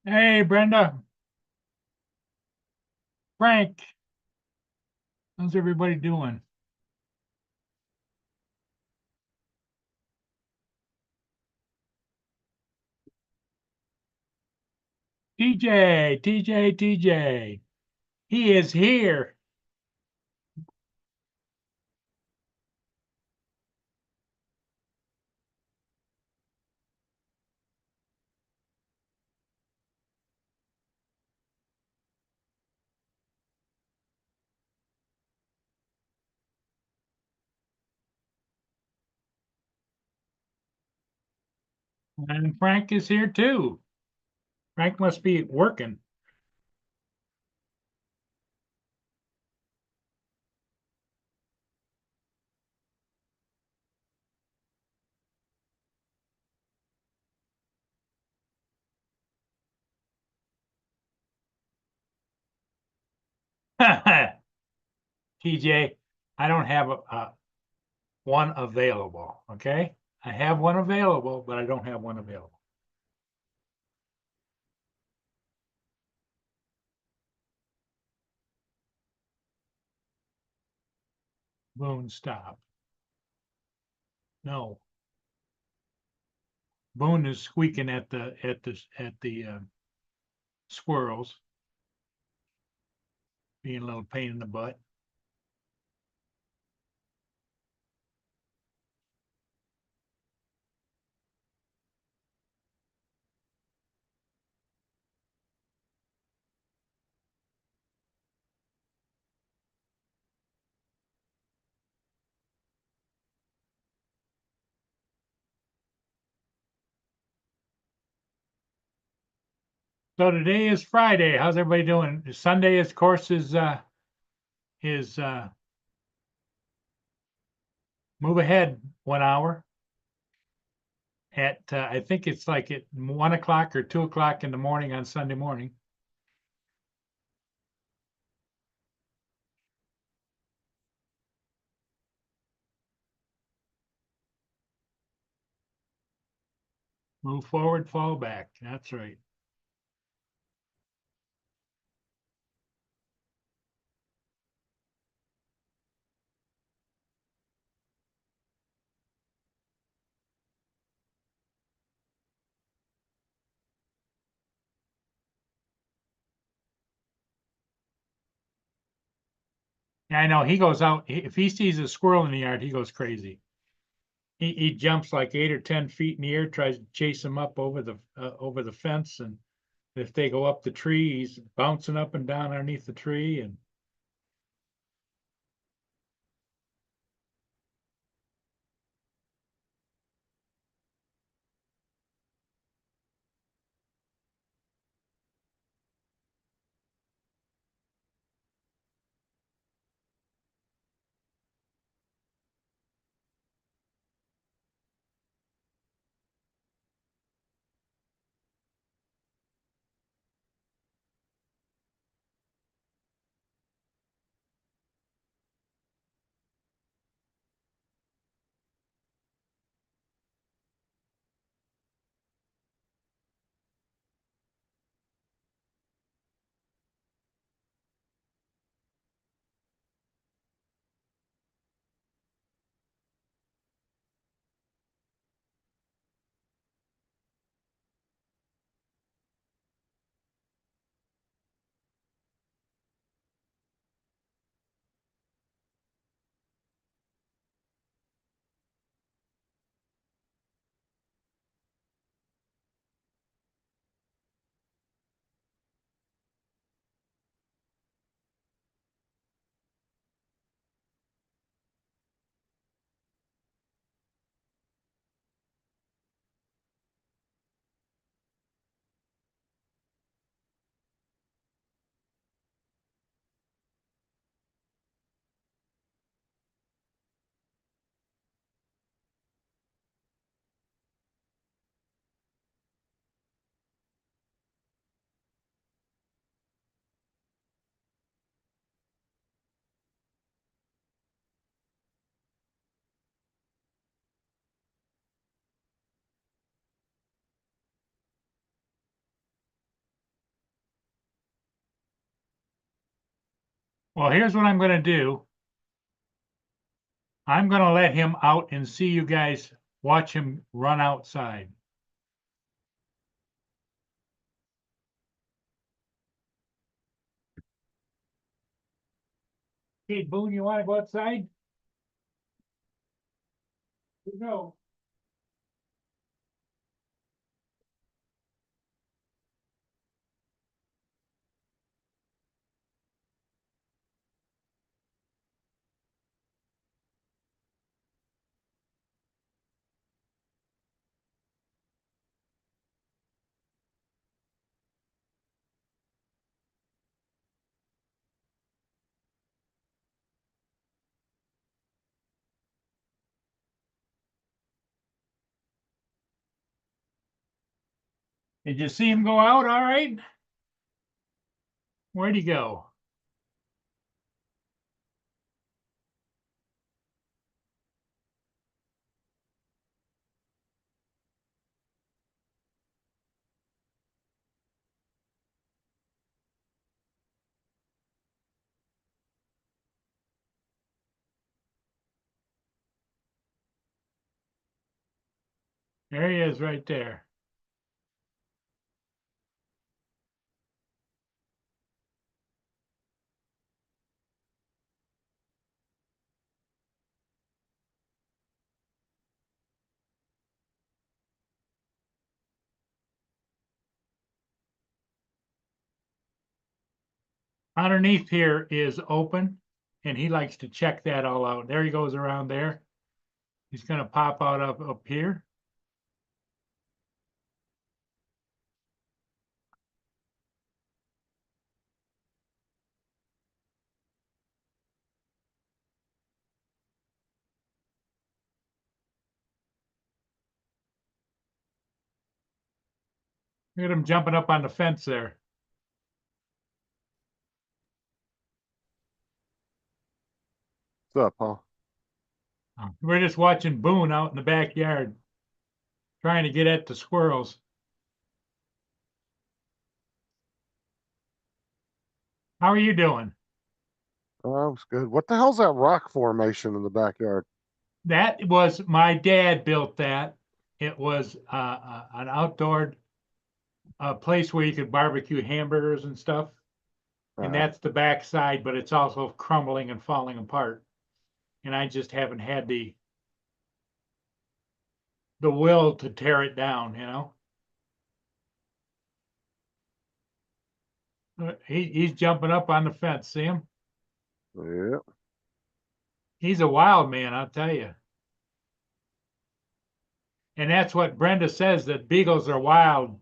Hey, Brenda, Frank, how's everybody doing? TJ, he is here. And Frank is here too. Frank must be working. TJ, I don't have a one available, okay? I have one available, but I don't have one available. Boone, stop. No, Boone is squeaking at the squirrels, being a little pain in the butt. So today is Friday. How's everybody doing? Sunday, of course, is move ahead 1 hour at I think it's like at 1 o'clock or 2 o'clock in the morning on Sunday morning. Move forward, fall back. That's right. Yeah, I know he goes out. If he sees a squirrel in the yard, he goes crazy. He jumps like 8 or 10 feet in the air, tries to chase them up over the fence, and if they go up the tree, he's bouncing up and down underneath the tree. And Well, here's what I'm gonna do. I'm gonna let him out and see you guys watch him run outside. Hey, Boone, you wanna go outside? You go. Did you see him go out all right? Where'd he go? There he is right there. Underneath here is open, and he likes to check that all out. There he goes around there. He's gonna pop out up here. Look at him jumping up on the fence there. What's up, Paul? We're just watching Boone out in the backyard, trying to get at the squirrels. How are you doing? Oh, that was good. What the hell's that rock formation in the backyard? That was my dad built that. It was an outdoor place where you could barbecue hamburgers and stuff. And Uh, that's the back side, but it's also crumbling and falling apart. And I just haven't had the will to tear it down, you know. He's jumping up on the fence. See him? yeah. He's a wild man, I'll tell you. And that's what Brenda says, that beagles are wild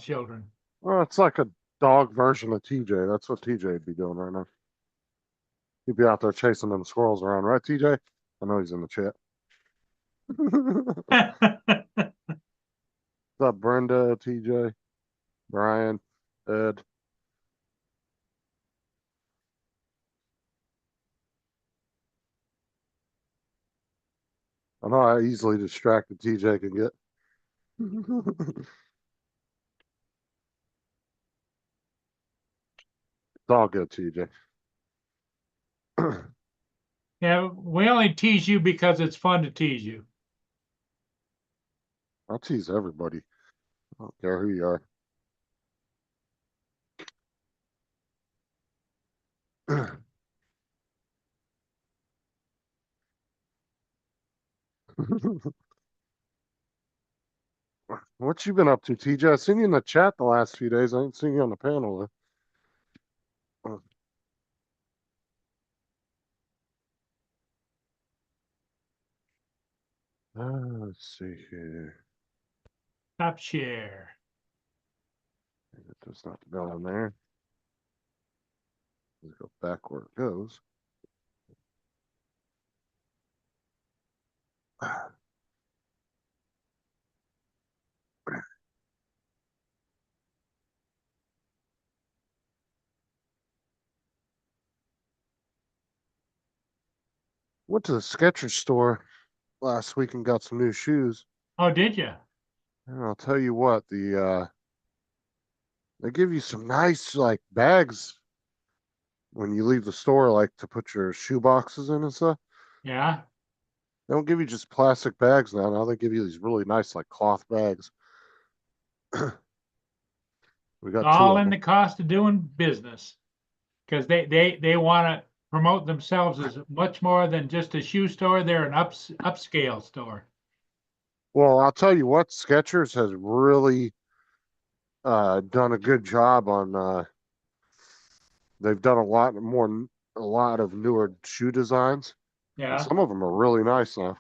children. Well, it's like a dog version of TJ. That's what TJ would be doing right now. He'd be out there chasing them squirrels around, right, TJ? I know he's in the chat. What's up, Brenda, TJ, Brian, Ed? I know how easily distracted TJ can get. It's all good, TJ. Yeah, we only tease you because it's fun to tease you. I'll tease everybody. I don't care who you are. What you been up to, TJ? I seen you in the chat the last few days. I ain't seen you on the panel though. Let's see here. Top share. That's not the bell in there. Let's go back where it goes. Went to the Skechers store last week and got some new shoes. Oh, did you? And I'll tell you what, they give you some nice like bags when you leave the store, like to put your shoe boxes in and stuff. Yeah, They don't give you just plastic bags now. Now they give you these really nice like cloth bags. We got two all of in them. the cost of doing business. Because they want to promote themselves as much more than just a shoe store. They're an upscale store. Well, I'll tell you what, Skechers has really done a good job on they've done a lot of newer shoe designs, and Yeah. some of them are really nice now.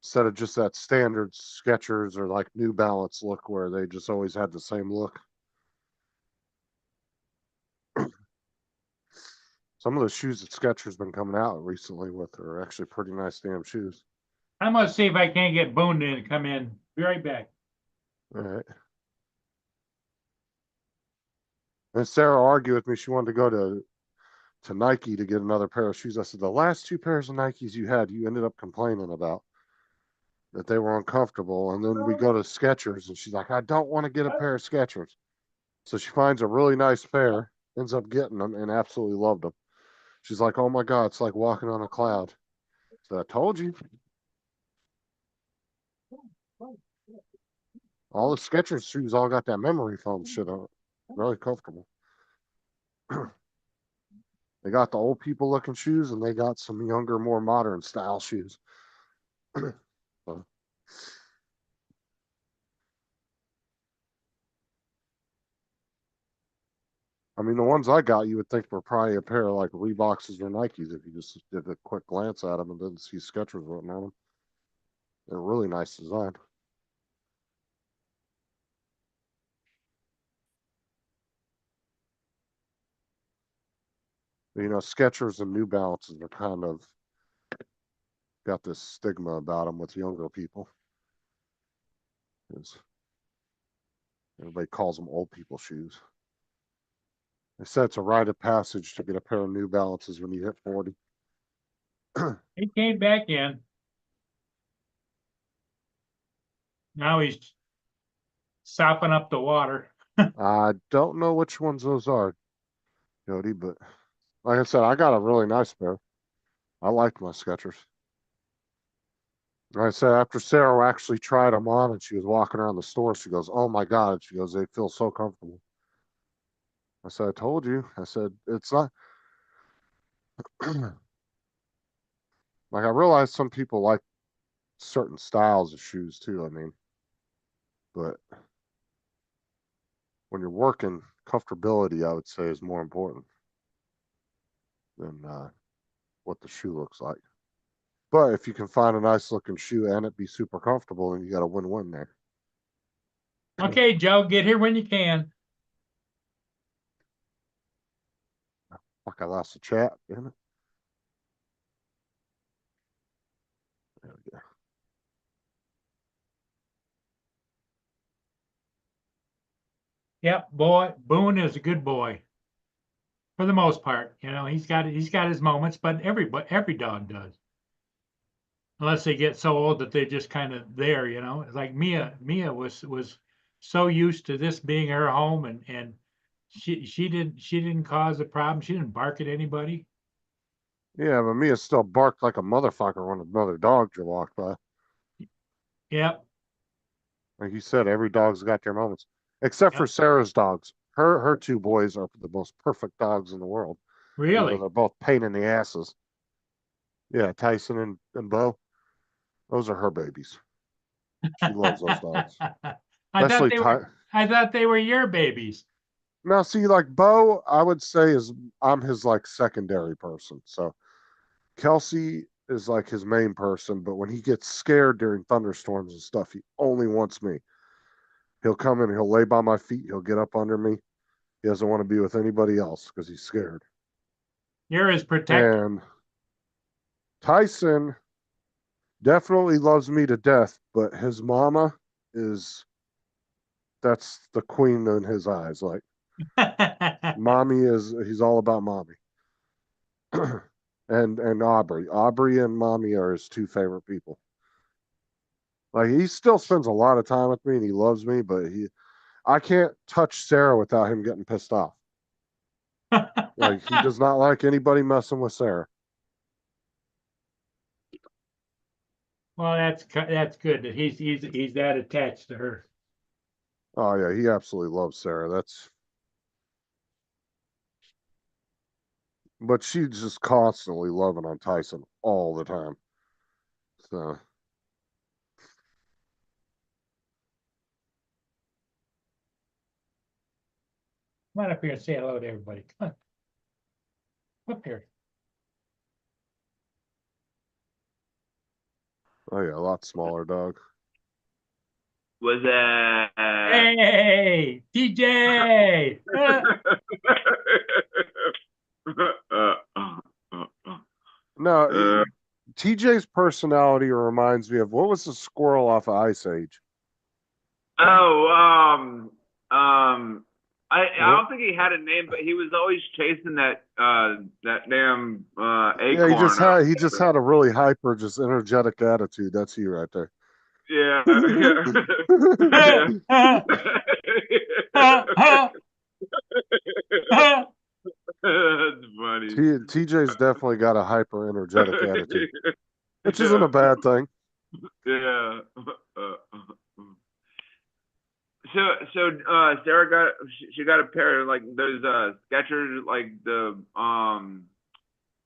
Instead of just that standard Skechers or like New Balance look where they just always had the same look. Some of the shoes that Skechers been coming out recently with are actually pretty nice damn shoes. I'm gonna see if I can't get Boone to come in. Be right back. All right. And Sarah argued with me. She wanted to go to Nike to get another pair of shoes. I said, the last two pairs of Nikes you had, you ended up complaining about that they were uncomfortable. And then we go to Skechers and she's like, I don't want to get a pair of Skechers. So she finds a really nice pair, ends up getting them and absolutely loved them. She's like, oh my God, it's like walking on a cloud. So I told you. All the Skechers shoes all got that memory foam shit on it. Really comfortable. They got the old people looking shoes and they got some younger, more modern style shoes. So, I mean, the ones I got, you would think were probably a pair of like Reeboks or Nikes if you just did a quick glance at them and didn't see Skechers written on them. They're really nice design. But, you know, Skechers and New Balances are kind of got this stigma about them with younger people. Everybody calls them old people shoes. They said it's a rite of passage to get a pair of New Balances when you hit 40. He came back in. Now he's sopping up the water. I don't know which ones those are, Jody, but like I said, I got a really nice pair. I like my Skechers. Like I said, after Sarah actually tried them on and she was walking around the store, she goes, oh my God. She goes, they feel so comfortable. I said, I told you. I said, it's not like I realize some people like certain styles of shoes too. I mean, but when you're working, comfortability, I would say, is more important than what the shoe looks like. But if you can find a nice looking shoe and it be super comfortable, then you got a win-win there. Okay, Joe, get here when you can. Fuck, I lost the chat, damn it. There we go. Yep, boy, Boone is a good boy for the most part. He's got his moments, but every dog does. Unless they get so old that they're just kind of there, It's like Mia was so used to this being her home, and she didn't cause a problem. She didn't bark at anybody. Yeah, but Mia still barked like a motherfucker when another dog walked by. Yep, Like you said, every dog's got their moments, except for yep. Sarah's dogs. Her two boys are the most perfect dogs in the world, even though Really? they're both pain in the asses. Yeah, Tyson and Bo, those are her babies. She loves those dogs, I thought especially they were Ty. I thought they were your babies. Now, see, like Bo, I would say is I'm his like secondary person. So Kelsey is like his main person, but when he gets scared during thunderstorms and stuff, he only wants me. He'll come in, he'll lay by my feet, he'll get up under me. He doesn't want to be with anybody else because he's scared. You're his protector. And Tyson definitely loves me to death, but his mama is that's the queen in his eyes. Like mommy is he's all about mommy. and Aubrey. Aubrey and mommy are his two favorite people. Like he still spends a lot of time with me and he loves me, but I can't touch Sarah without him getting pissed off. Like he does not like anybody messing with Sarah. Well, that's good that he's that attached to her. Oh yeah, he absolutely loves Sarah. But she's just constantly loving on Tyson all the time. So Come on up here and say hello to everybody. Come on, up here. oh yeah, a lot smaller dog. Was that Hey, DJ. No, uh, TJ's personality reminds me of what was the squirrel off of Ice Age? oh, I What? don't think he had a name, but he was always chasing that damn Yeah, acorn. he just had a really hyper, just energetic attitude. That's you right there. Yeah, yeah. That's funny. TJ's definitely got a hyper energetic attitude, which isn't a bad thing. Yeah. So Sarah she got a pair of like those Skechers, like the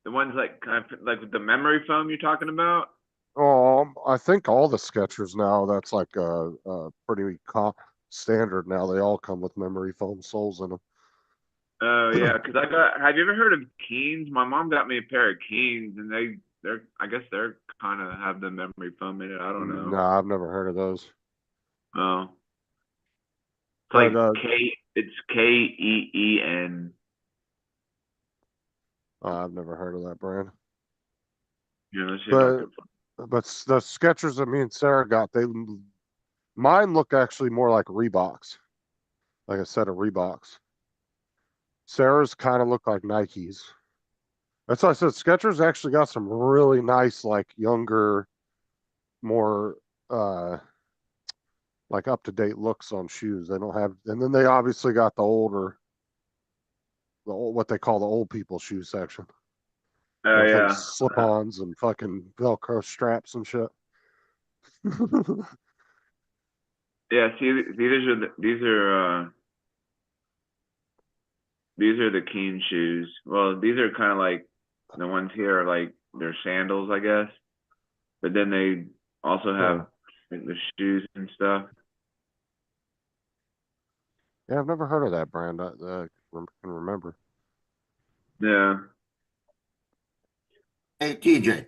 ones like kind of like with the memory foam you're talking about. I think all the Skechers now, that's like pretty standard now. They all come with memory foam soles in them. Oh yeah, because have you ever heard of Keens? My mom got me a pair of Keens, and they're I guess they're kind of have the memory foam in it. I don't know. No, I've never heard of those. Oh, it's like But it's KEEN. I've never heard of that brand. Yeah, let's see if I But can. but the Skechers that me and Sarah got, mine look actually more like Reeboks, like a set of Reeboks. Sarah's kind of look like Nikes. That's why I said Skechers actually got some really nice, like younger, more like up to date looks on shoes. They don't have, and then they obviously got the old what they call the old people shoe section. Oh With like yeah. slip-ons and fucking Velcro straps and shit. Yeah, see, these are the Keen shoes. Well, these are kind of like the ones here are like they're sandals, I guess. But then they also have like, the shoes and stuff. Yeah, I've never heard of that brand. I can remember. Yeah. Hey, TJ,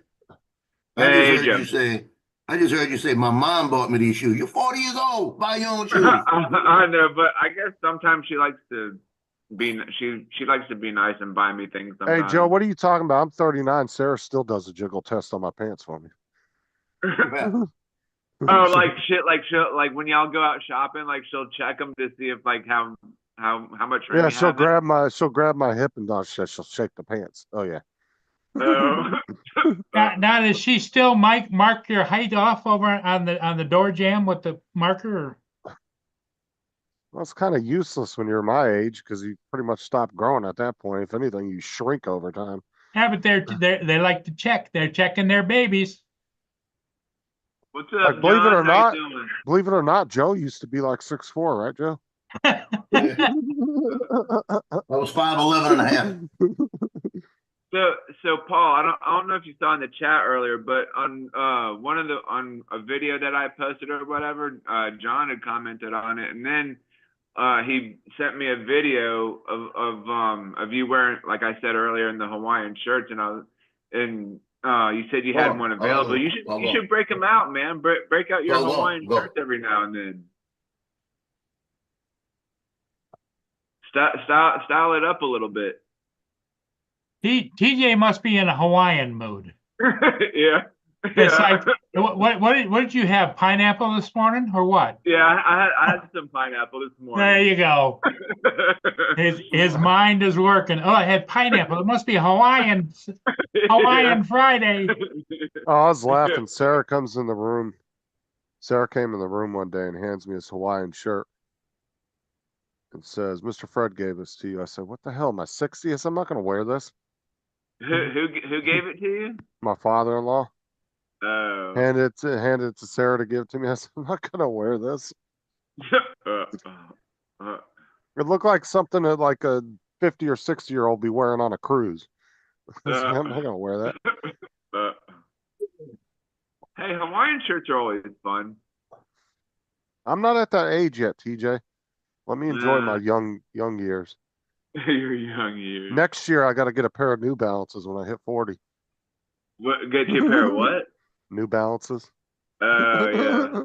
Hey, Jim. I just heard you say my mom bought me these shoes. You're 40 years old. Buy your own shoes. I know, but I guess sometimes she likes to she likes to be nice and buy me things Hey, sometimes. Joe, what are you talking about? I'm 39. Sarah still does a jiggle test on my pants for me. Oh, like when y'all go out shopping, like she'll check them to see if like how much room Yeah, you have. she'll grab my hip and she'll shake the pants. Oh yeah. Oh. Now does she still mark your height off over on the door jamb with the marker? Well, it's kind of useless when you're my age because you pretty much stop growing at that point. If anything, you shrink over time. Yeah, but they like to check. They're checking their babies. What's Like, up, believe it John? or How not, you doing? believe it or not, Joe used to be like 6'4", right, Joe? I was 5'11" and a half. So Paul, I don't know if you saw in the chat earlier, but on on a video that I posted or whatever, John had commented on it, and then he sent me a video of you wearing, like I said earlier, in the Hawaiian shirts, and you said you had one available. You should break them out, man. Break out your Hawaiian shirts every now and then. Style it up a little bit. TJ must be in a Hawaiian mood. Yeah. It's like what did you have? Pineapple this morning or what? Yeah, I had some pineapple this morning. There you go. His mind is working. Oh, I had pineapple. It must be Hawaiian Friday. Oh, I was laughing. Sarah comes in the room. Sarah came in the room one day and hands me his Hawaiian shirt. It says, Mr. Fred gave this to you. I said, what the hell? Am I 60? I said, I'm not going to wear this. Who gave it to you? My father-in-law Oh. handed it to Sarah to give to me. I said, I'm not going to wear this. Uh, It looked like something that like a 50 or 60-year-old be wearing on a cruise. I said, I'm not going to wear that. Hey, Hawaiian shirts are always fun. I'm not at that age yet, TJ. Let me enjoy my Nah. young years. Your young years. Next year, I got to get a pair of New Balances when I hit 40. What, get you a pair of what? New Balances. Oh, yeah.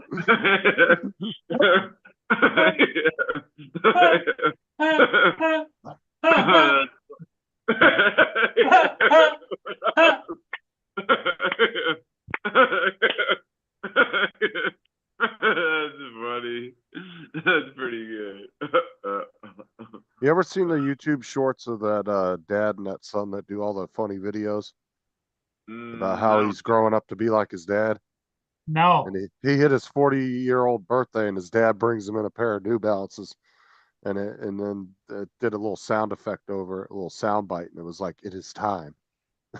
That's funny. That's pretty good. You ever seen the YouTube shorts of that dad and that son that do all the funny videos about how No. he's growing up to be like his dad? No. And he hit his 40-year-old birthday, and his dad brings him in a pair of New Balances, and then it did a little sound effect over it, a little sound bite, and it was like, it is time.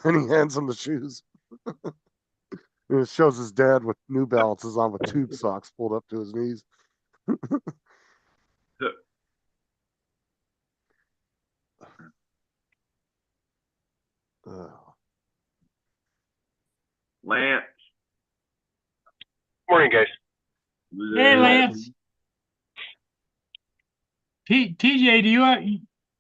And he hands him the shoes. And it shows his dad with New Balances on with tube socks pulled up to his knees. Lance. Morning, guys. Hey, Lance. TJ,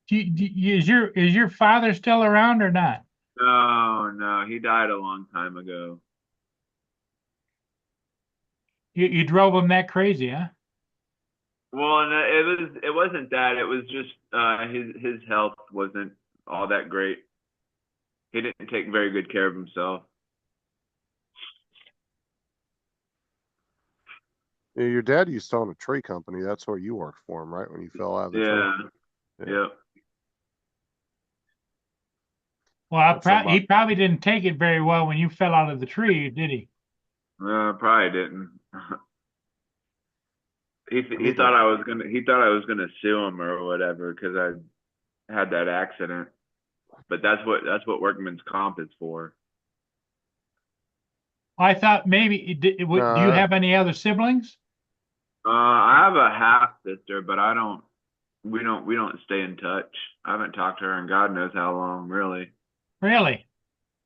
is your father still around or not? No, he died a long time ago. You drove him that crazy, huh? Well, and it wasn't that. It was just his health wasn't all that great. He didn't take very good care of himself. Yeah, your dad used to own a tree company. That's where you worked for him, right? When you fell out of the Yeah. tree. Yeah. Well, That's he probably didn't take it very well when you fell out of the tree, did he? Probably didn't. He Neither. thought I was gonna sue him or whatever because I had that accident. But that's what workman's comp is for. I thought maybe do you Nah. have any other siblings? I have a half sister, but we don't stay in touch. I haven't talked to her in God knows how long, really. Really?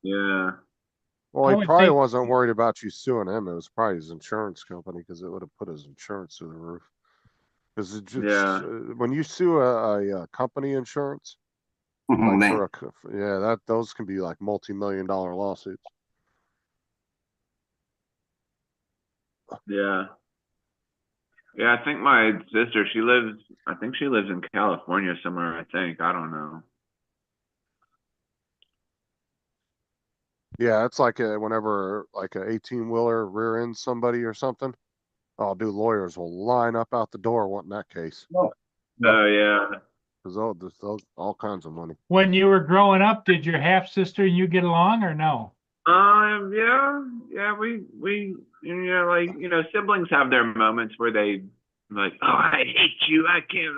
Yeah. Well, I he would probably think- wasn't worried about you suing him. It was probably his insurance company because it would have put his insurance through the roof. Because Yeah. when you sue a company insurance, Man. like those can be like multi-million-dollar lawsuits. Yeah. Yeah, I think my sister, I think she lives in California somewhere, I don't know. Yeah, it's like whenever like a 18-wheeler rear ends somebody or something. Oh, dude, lawyers will line up out the door wanting that case Oh, yeah. because they'll all kinds of money. When you were growing up, did your half sister and you get along or no? Yeah, we, siblings have their moments where they like, oh, I hate you, I can't,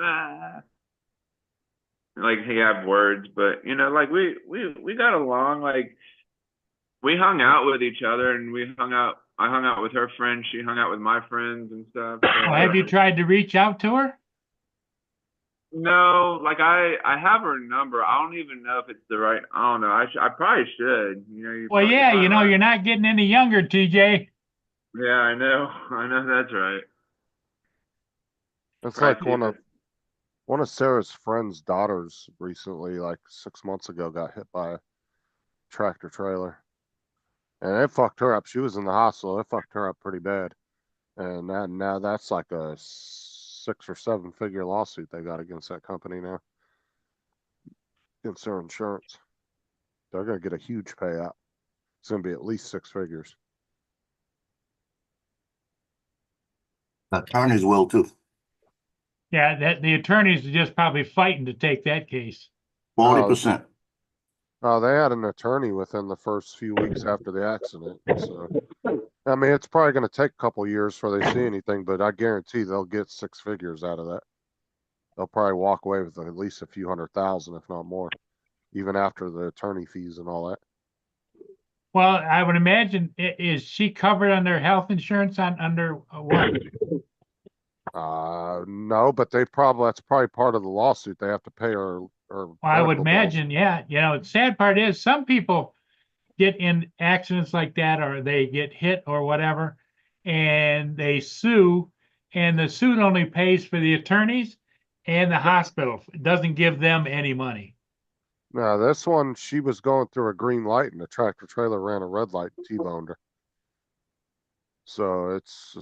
like they have words, but like we got along, like we hung out with each other and I hung out with her friends, she hung out with my friends and stuff. Well, have you tried to reach out to her? No, like I have her number. I don't even know if it's the right. I don't know. I probably should. Well, yeah, you're not getting any younger, TJ. Yeah, I know. I know that's right. It's Right, like one of Sarah's friend's daughters recently, like 6 months ago, got hit by a tractor trailer, and it fucked her up. She was in the hospital. It fucked her up pretty bad, and now that's like a 6 or 7 figure lawsuit they got against that company now, against their insurance. They're gonna get a huge payout. It's gonna be at least 6 figures. Attorneys will too. Yeah, that the attorneys are just probably fighting to take that case. 40%. They had an attorney within the first few weeks after the accident. So, I mean, it's probably going to take a couple years before they see anything, but I guarantee they'll get 6 figures out of that. they'll probably walk away with at least a few $100,000, if not more, even after the attorney fees and all that. Well, I would imagine, is she covered under health insurance under what? No, but that's probably part of the lawsuit. They have to pay her. Well, I would medical bills. imagine, yeah, the sad part is some people get in accidents like that, or they get hit or whatever, and they sue, and the suit only pays for the attorneys and the hospital. It doesn't give them any money. No, this one, she was going through a green light and the tractor trailer ran a red light and T-boned her. So it's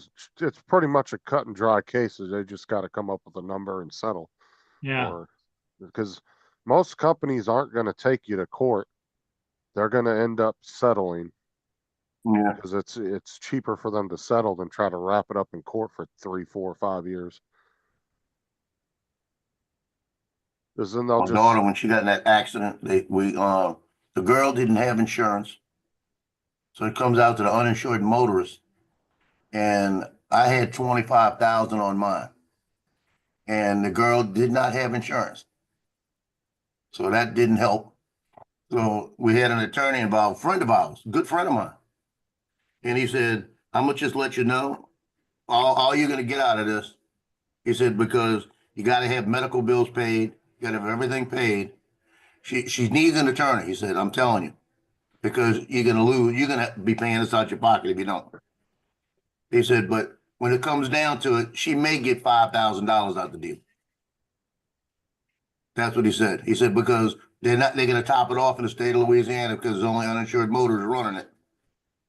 pretty much a cut and dry case. They just got to come up with a number and settle. Yeah, Because most companies aren't going to take you to court. They're going to end up settling Yeah. because it's cheaper for them to settle than try to wrap it up in court for 3, 4, 5 years. Because then they'll My just daughter, when she got in that accident, the girl didn't have insurance. So it comes out to the uninsured motorist. And I had 25,000 on mine. And the girl did not have insurance. So that didn't help. So we had an attorney involved, friend of ours, good friend of mine. And he said, I'm gonna just let you know, all you're gonna get out of this, he said, because you gotta have medical bills paid, you gotta have everything paid. She needs an attorney, he said, I'm telling you, because you're gonna be paying this out your pocket if you don't. He said, but when it comes down to it, she may get $5,000 out the deal. That's what he said. He said, because they're gonna top it off in the state of Louisiana because there's only uninsured motors running it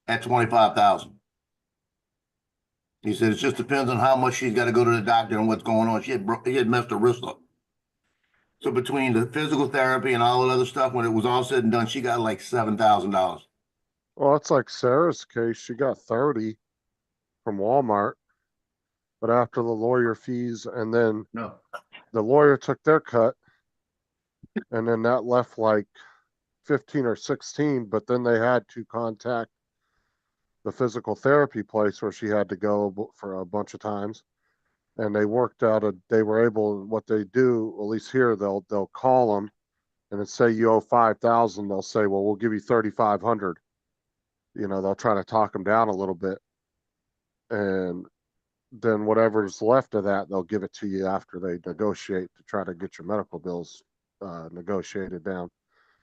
at 25,000. He said, it just depends on how much she's got to go to the doctor and what's going on. She had messed her wrist up. So between the physical therapy and all that other stuff, when it was all said and done, she got like $7,000. well, it's like Sarah's case. She got 30 from Walmart, but after the lawyer fees, and then No. the lawyer took their cut, and then that left like 15 or 16, but then they had to contact the physical therapy place where she had to go for a bunch of times. And they worked out they were able, what they do, at least here, they'll call them and then say you owe 5,000. They'll say, well, we'll give you 3,500. They'll try to talk them down a little bit. And then whatever's left of that, they'll give it to you after they negotiate to try to get your medical bills negotiated down.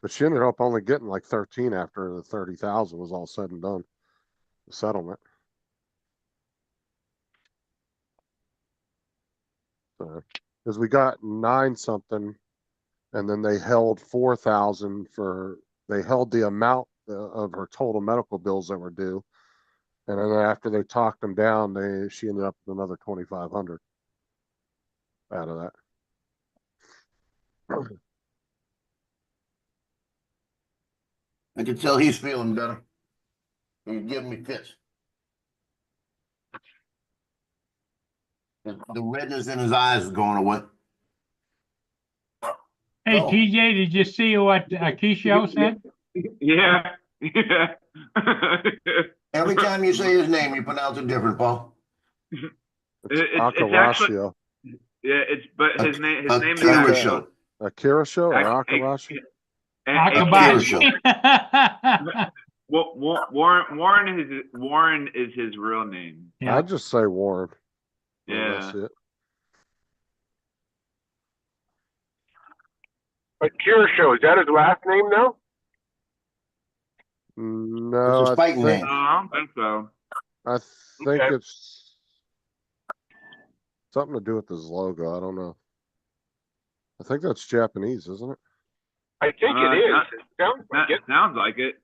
But she ended up only getting like 13 after the 30,000 was all said and done. The settlement. Because we got 9 something, and then they held 4,000 they held the amount of her total medical bills that were due. And then after they talked them down, she ended up with another 2,500 out of that. I could tell he's feeling better. He's giving me fits. The redness in his eyes is going away. hey, Oh. TJ, did you see what Keisha said? Yeah. Yeah. Every time you say his name, you pronounce it different, Paul. It's It's actually, Akirashio. yeah, his name is Akira show. Akirashio or Akirashi? Akabashi. Warren is his real name. Yeah. I'd just say Warren. Yeah. That's it. Akira Show, is that his last name now? No, It's a fighting name. No, I don't think so. I think Okay. it's something to do with his logo. I don't know. I think that's Japanese, isn't it? I think it is. It sounds like it. Sounds like it.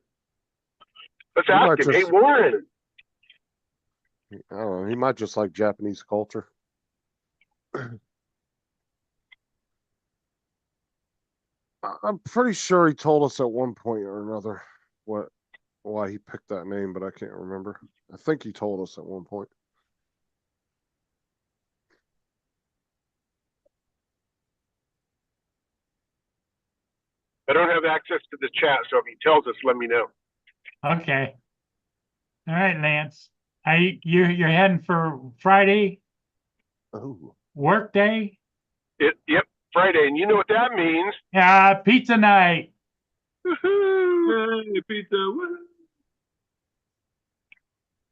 Let's He might ask him. Hey, just- Warren. I don't know. He might just like Japanese culture. I'm pretty sure he told us at one point or another why he picked that name, but I can't remember. I think he told us at one point. I don't have access to the chat, so if he tells us, let me know. Okay. All right, Lance. You're heading for Friday Oh, work day? Yep, Friday. And you know what that means? Yeah, pizza night. Woohoo! Hey, pizza. Woo.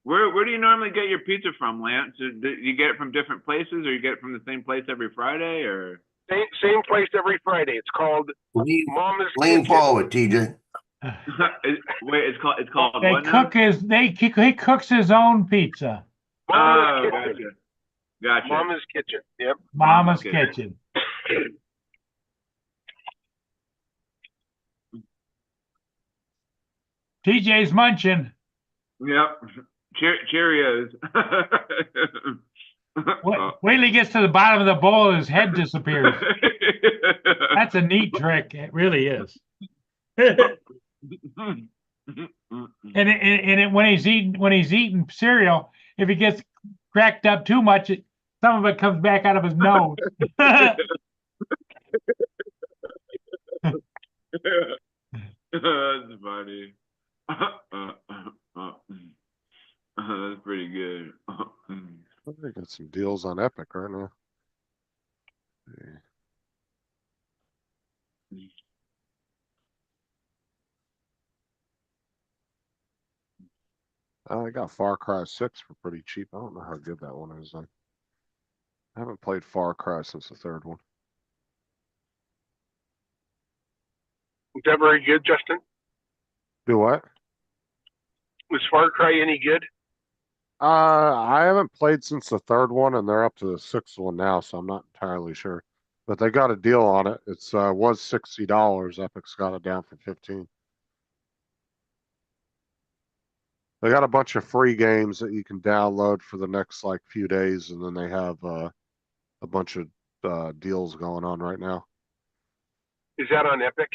Where do you normally get your pizza from, Lance? Do you get it from different places, or you get it from the same place every Friday, or? Same place every Friday. It's called Mama's Lean Kitchen. forward, TJ. Wait, it's called They what now? cook his, he cooks his own pizza. Mama's Oh, Kitchen. gotcha. Mama's Kitchen. Yep. Mama's Kitchen. Kitchen. TJ's munching. Yep. Cheerios. Wait till he gets to the bottom of the bowl, his head disappears. That's a neat trick. It really is. And when he's eating cereal, if he gets cracked up too much, some of it comes back out of his nose. That's funny. That's pretty good. I got some deals on Epic right now. Yeah. I got Far Cry 6 for pretty cheap. I don't know how good that one is. I haven't played Far Cry since the third one. Is that very good, Justin? Do what? Was Far Cry any good? I haven't played since the third one, and they're up to the sixth one now, so I'm not entirely sure. But they got a deal on it. It's was $60. Epic's got it down for 15. They got a bunch of free games that you can download for the next like few days, and then they have a bunch of deals going on right now. Is that on Epic?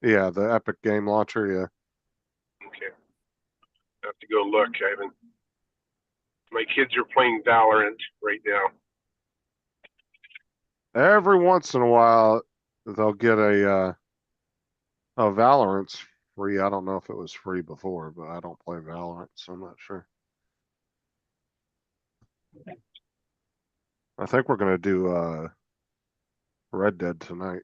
Yeah, the Epic Game Launcher. Yeah. Okay. I have to go look. I haven't. My kids are playing Valorant right now. Every once in a while, they'll get a Valorant's free. I don't know if it was free before, but I don't play Valorant, so I'm not sure. I think we're gonna do Red Dead tonight.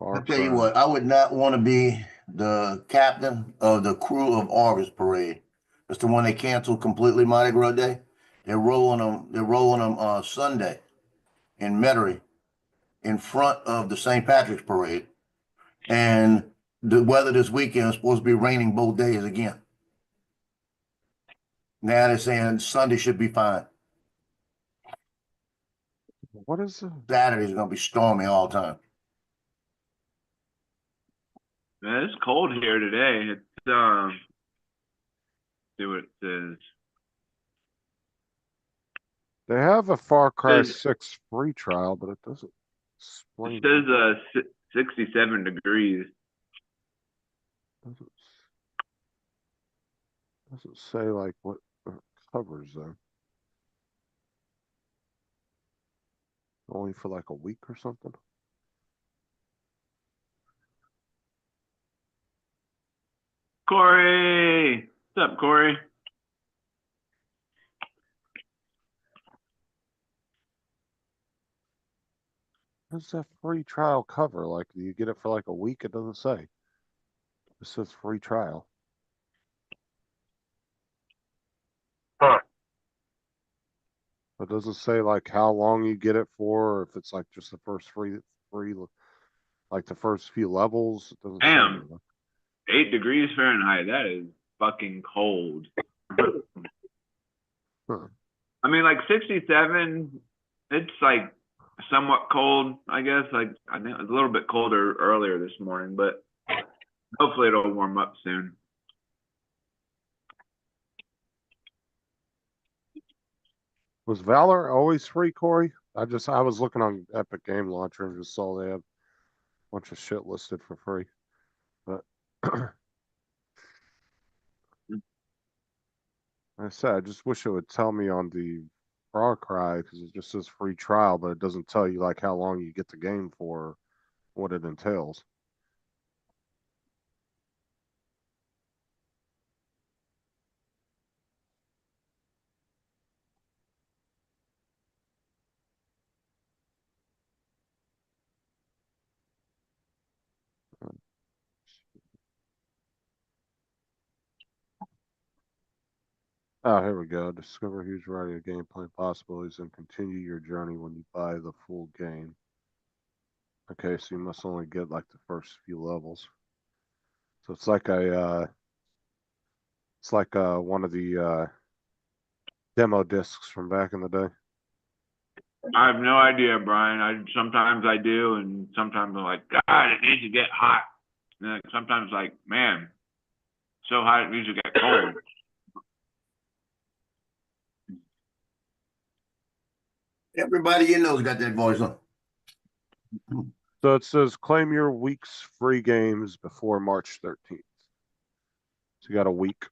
I'll tell you what, I would not want to be the captain of the crew of August Parade. It's the one they canceled completely Mardi Gras Day. They're rolling them Sunday in Metairie in front of the St. Patrick's Parade. And the weather this weekend is supposed to be raining both days again. Now they're saying Sunday should be fine. What is it? Saturday's gonna be stormy all the time. Man, it's cold here today. It's see what it says. They have a Far Cry Says- 6 free trial, but it doesn't explain. It says 67 degrees. Doesn't say like what covers though. Only for like a week or something. Corey, what's up, Corey? What does that free trial cover? Like, do you get it for like a week? It doesn't say. It says free trial. Huh. It doesn't say like how long you get it for, or if it's like just the first free, like the first few levels. It doesn't say Damn. anything. 8 degrees Fahrenheit. That is fucking cold. Huh. I mean, like 67, it's like somewhat cold, I guess. Like, I think it was a little bit colder earlier this morning, but hopefully it'll warm up soon. Was Valor always free, Corey? I was looking on Epic Game Launcher and just saw they have a bunch of shit listed for free. But like I said, I just wish it would tell me on the Far Cry because it just says free trial, but it doesn't tell you like how long you get the game for, what it entails. Oh, here we go. Discover a huge variety of gameplay possibilities and continue your journey when you buy the full game. Okay, so you must only get like the first few levels. So it's like one of the demo discs from back in the day. I have no idea, Brian. Sometimes I do, and sometimes I'm like, God, it needs to get hot. And then sometimes like, man, so hot it needs to get cold. Everybody you know's got that voice on. So it says claim your week's free games before March 13th. So you got a week.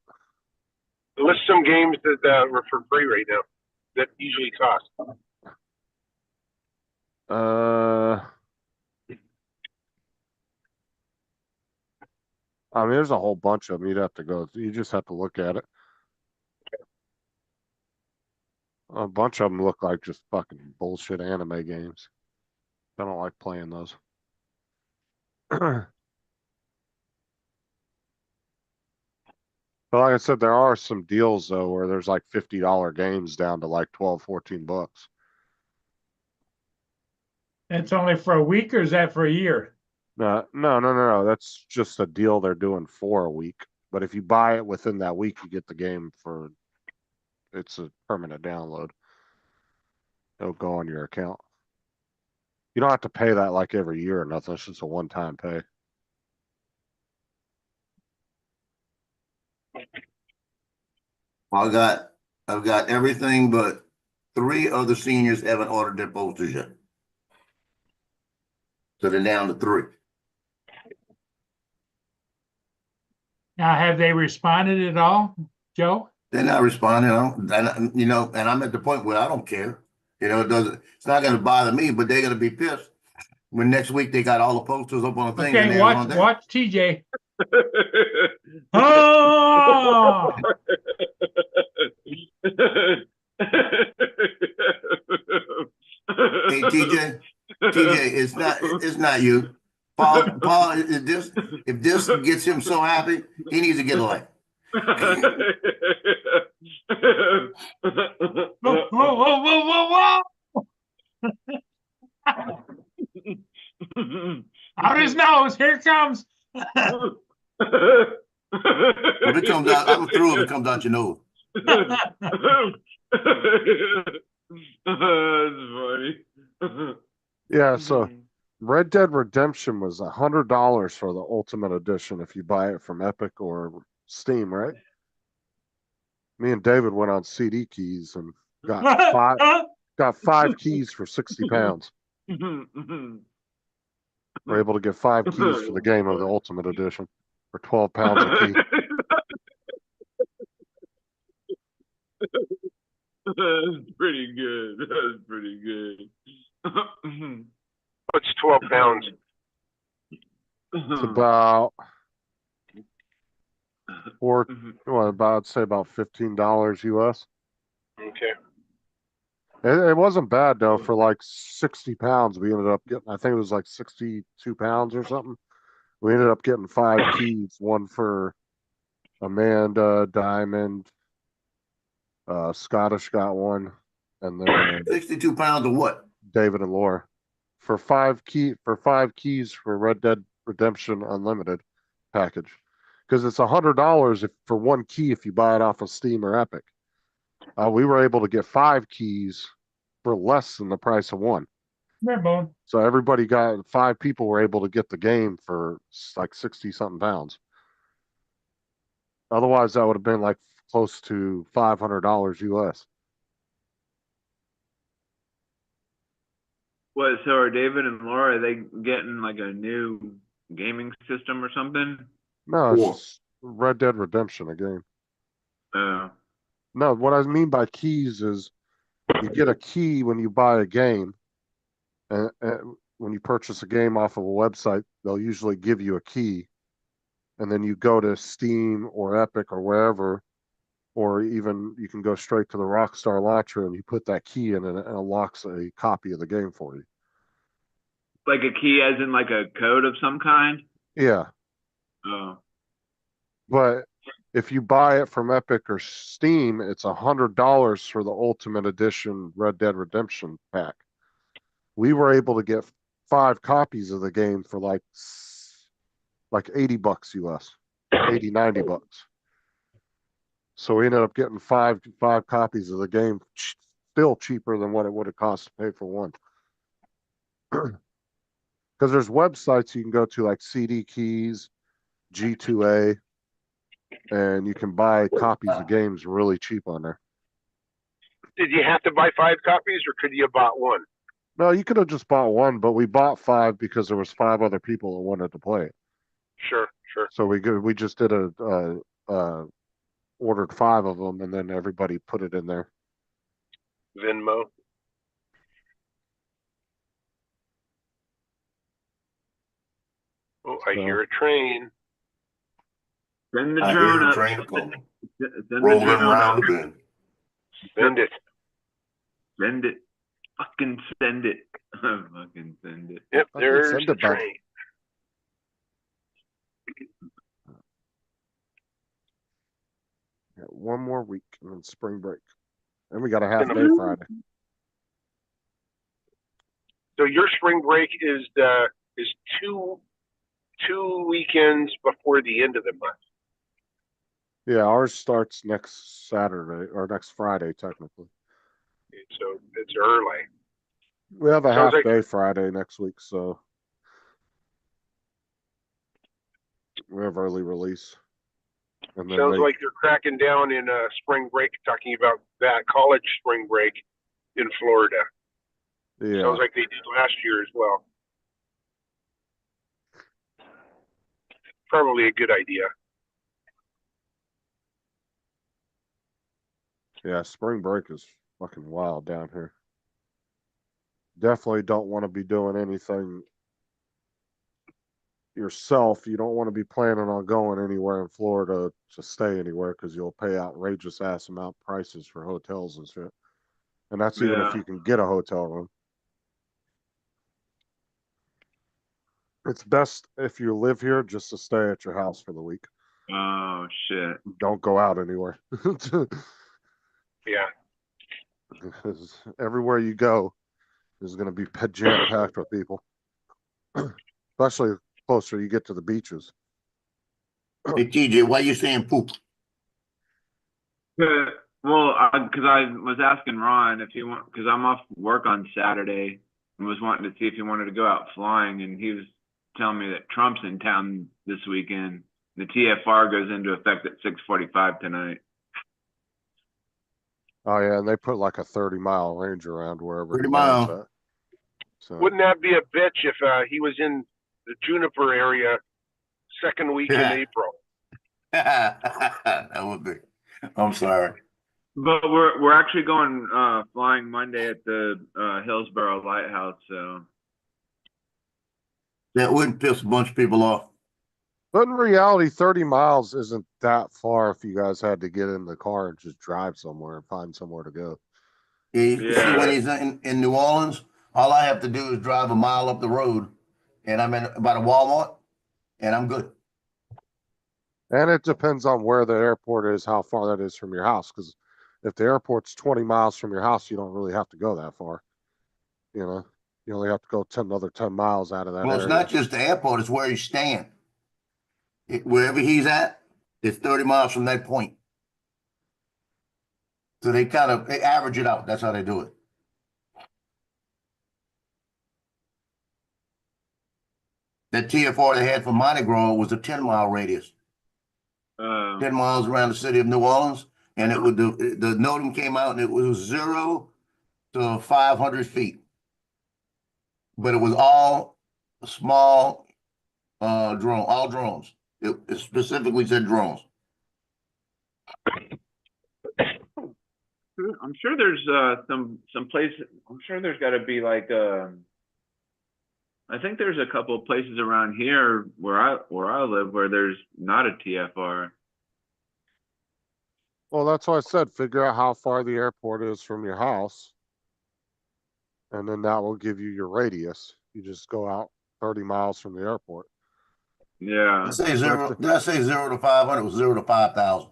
List some games that are for free right now that usually cost. I mean, there's a whole bunch of them. You'd have to go. You just have to look at it. A bunch of them look like just fucking bullshit anime games. I don't like playing those. But like I said, there are some deals though where there's like $50 games down to like 12, 14 bucks. That's only for a week, or is that for a year? No. That's just a deal they're doing for a week. But if you buy it within that week, you get the game for it's a permanent download. It'll go on your account. You don't have to pay that like every year or nothing. It's just a one-time pay. I've got everything but 3 other seniors haven't ordered their posters yet. So they're down to 3. Now, have they responded at all, Joe? They're not responding. And I'm at the point where I don't care. It's not going to bother me, but they're going to be pissed when next week they got all the posters up on the thing. Okay, watch TJ. Oh! Hey, TJ, it's not you. Paul, if this gets him so happy, he needs to get a life. Whoa. Out his nose, here it comes. If it comes out, I'm through if it comes out your nose. That's funny. Yeah, so Red Dead Redemption was $100 for the Ultimate Edition if you buy it from Epic or Steam, right? Me and David went on CD keys and got 5 keys for 60 pounds. We're able to get 5 keys for the game of the Ultimate Edition for 12 pounds a key. That's pretty good. That's pretty good. What's 12 pounds? It's about about $15 US. Okay. It wasn't bad though. For like 60 pounds, we ended up getting, I think it was like 62 pounds or something. We ended up getting 5 keys, one for Amanda, Diamond, Scottish got one, and then 62 pounds of what? David and Laura for 5 keys for Red Dead Redemption Unlimited package, because it's $100 for 1 key if you buy it off of Steam or Epic. We were able to get 5 keys for less than the price of 1. So everybody 5 people were able to get the game for like 60 something pounds. Otherwise, that would have been like close to $500 US. What? So are David and Laura? Are they getting like a new gaming system or something? No, it's just Red Dead Redemption, a game. No, what I mean by keys is you get a key when you buy a game. And when you purchase a game off of a website, they'll usually give you a key. And then you go to Steam or Epic or wherever, or even you can go straight to the Rockstar launcher and you put that key in and it unlocks a copy of the game for you. Like a key as in like a code of some kind? Yeah. Oh. But if you buy it from Epic or Steam, it's $100 for the Ultimate Edition Red Dead Redemption pack. We were able to get 5 copies of the game for like $80 US, 80, $90. So we ended up getting five copies of the game, still cheaper than what it would have cost to pay for one. Because there's websites you can go to like CD Keys, G2A, and you can buy copies of games really cheap on there. Did you have to buy 5 copies, or could you have bought one? No, you could have just bought one, but we bought 5 because there was 5 other people that wanted to play it. Sure. So we just did ordered 5 of them, and then everybody put it in there. Venmo. Oh, I So- hear a train. Send the I drone hear a up. train coming, Send the rolling drone around up. the bend. Send it. Send it. Fucking send it. Fucking send it. Yep, Fucking there's send the it, bud. train. Yeah, one more week and then spring break. And we got a half Gonna- day Friday. So your spring break is two weekends before the end of the month. Yeah, ours starts next Saturday or next Friday, technically. So it's early. We have a Sounds half like- day Friday next week, so we have early release. And then Sounds they- like they're cracking down in spring break, talking about that college spring break in Florida. yeah, Sounds like they did last year as well. Probably a good idea. yeah, spring break is fucking wild down here. Definitely don't want to be doing anything yourself. You don't want to be planning on going anywhere in Florida to stay anywhere because you'll pay outrageous ass amount prices for hotels and shit. And that's even if Yeah. you can get a hotel room. It's best if you live here just to stay at your house for the week. Oh shit. Don't go out anywhere. Yeah. Because everywhere you go is going to be jam packed with people, especially closer you get to the beaches. Hey, TJ, why you saying poop? Well, because I was asking Ron if he because I'm off work on Saturday and was wanting to see if he wanted to go out flying, and he was telling me that Trump's in town this weekend. The TFR goes into effect at 6:45 tonight. Oh yeah, and they put like a 30-mile range around wherever 30 he lands mile. at. So Wouldn't that be a bitch if he was in the Juniper area second week in Yeah. April? That would be. I'm sorry. But we're actually going flying Monday at the Hillsborough Lighthouse. So That wouldn't piss a bunch of people off. but in reality, 30 miles isn't that far if you guys had to get in the car and just drive somewhere and find somewhere to go. You see, when he's in New Orleans, all I have to do is drive a mile up the road, and I'm in about a Walmart, and I'm good. And it depends on where the airport is, how far that is from your house. Because if the airport's 20 miles from your house, you don't really have to go that far. You know, you only have to go another 10 miles out of that Well, it's area. not just the airport; it's where you stand. Wherever he's at, it's 30 miles from that point. So they average it out. That's how they do it. That TFR they had for Mardi Gras was a 10-mile radius, 10 miles around the city of New Orleans, and it would the NOTAM came out and it was 0 to 500 feet, but it was all small all drones. It specifically said drones. I'm sure there's some place. I'm sure there's got to be like I think there's a couple of places around here where I live where there's not a TFR. Well, that's why I said figure out how far the airport is from your house. And then that will give you your radius. You just go out 30 miles from the airport. Yeah. I say zero. Did I say 0 to 500? It was 0 to 5,000.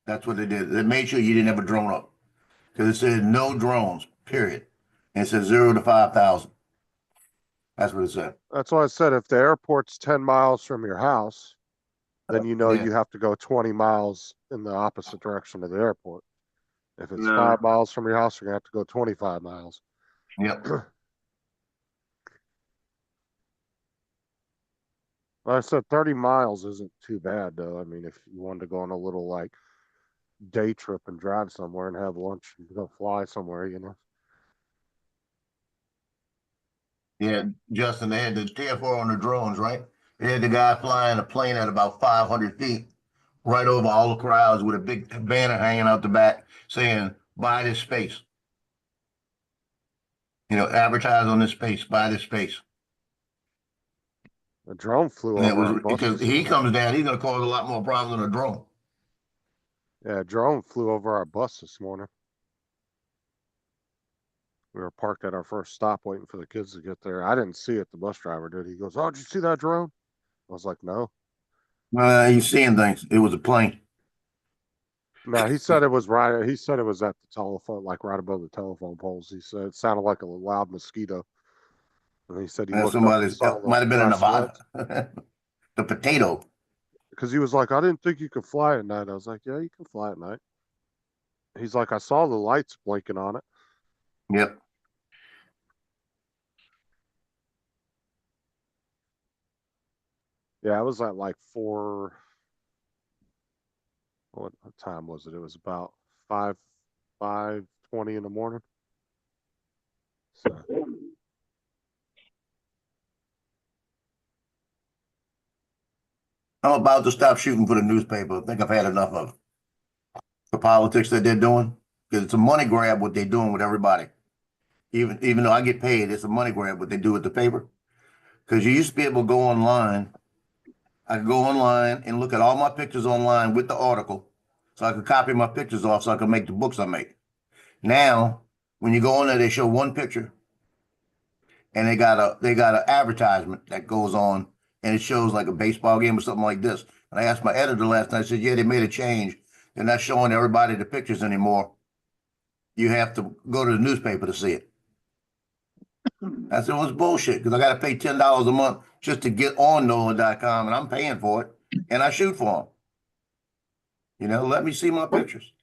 That's what they did. They made sure you didn't have a drone up because it said no drones. Period. And it said 0 to 5,000. That's what it said. That's why I said if the airport's 10 miles from your house, then you know Yeah. you have to go 20 miles in the opposite direction of the airport. If it's No. 5 miles from your house, you're gonna have to go 25 miles. Yep. Like I said 30 miles isn't too bad though. I mean, if you wanted to go on a little like day trip and drive somewhere and have lunch and go fly somewhere, you know. Yeah, Justin, they had the TFR on the drones, right? They had the guy flying a plane at about 500 feet right over all the crowds with a big banner hanging out the back saying, buy this space. Advertise on this space, buy this space. A drone flew And it over was our bus because this he morning. comes down, he's going to cause a lot more problems than a drone. Yeah, a drone flew over our bus this morning. We were parked at our first stop waiting for the kids to get there. I didn't see it. The bus driver did. He goes, "Oh, did you see that drone?" I was like, "No." He's seeing things. It was a plane. No, he said it was right. He said it was at the telephone, like right above the telephone poles. He said it sounded like a loud mosquito. And he said he And looked up and somebody's saw the might have been in brass Nevada. lights. The potato. Because he was like, "I didn't think you could fly at night." I was like, "Yeah, you can fly at night." He's like, "I saw the lights blinking on it." Yep. Yeah, it was at like 4. What time was it? It was about 5:20 in the morning. So I'm about to stop shooting for the newspaper. I think I've had enough of the politics that they're doing because it's a money grab what they're doing with everybody. Even though I get paid, it's a money grab what they do with the paper. Because you used to be able to go online. I could go online and look at all my pictures online with the article, so I could copy my pictures off, so I could make the books I make. Now, when you go on there, they show one picture, and they got an advertisement that goes on, and it shows like a baseball game or something like this. And I asked my editor last night. I said, "Yeah, they made a change. They're not showing everybody the pictures anymore. You have to go to the newspaper to see it." I said, "Well, it's bullshit because I got to pay $10 a month just to get on NOLA.com, and I'm paying for it, and I shoot for them. Let me see my pictures."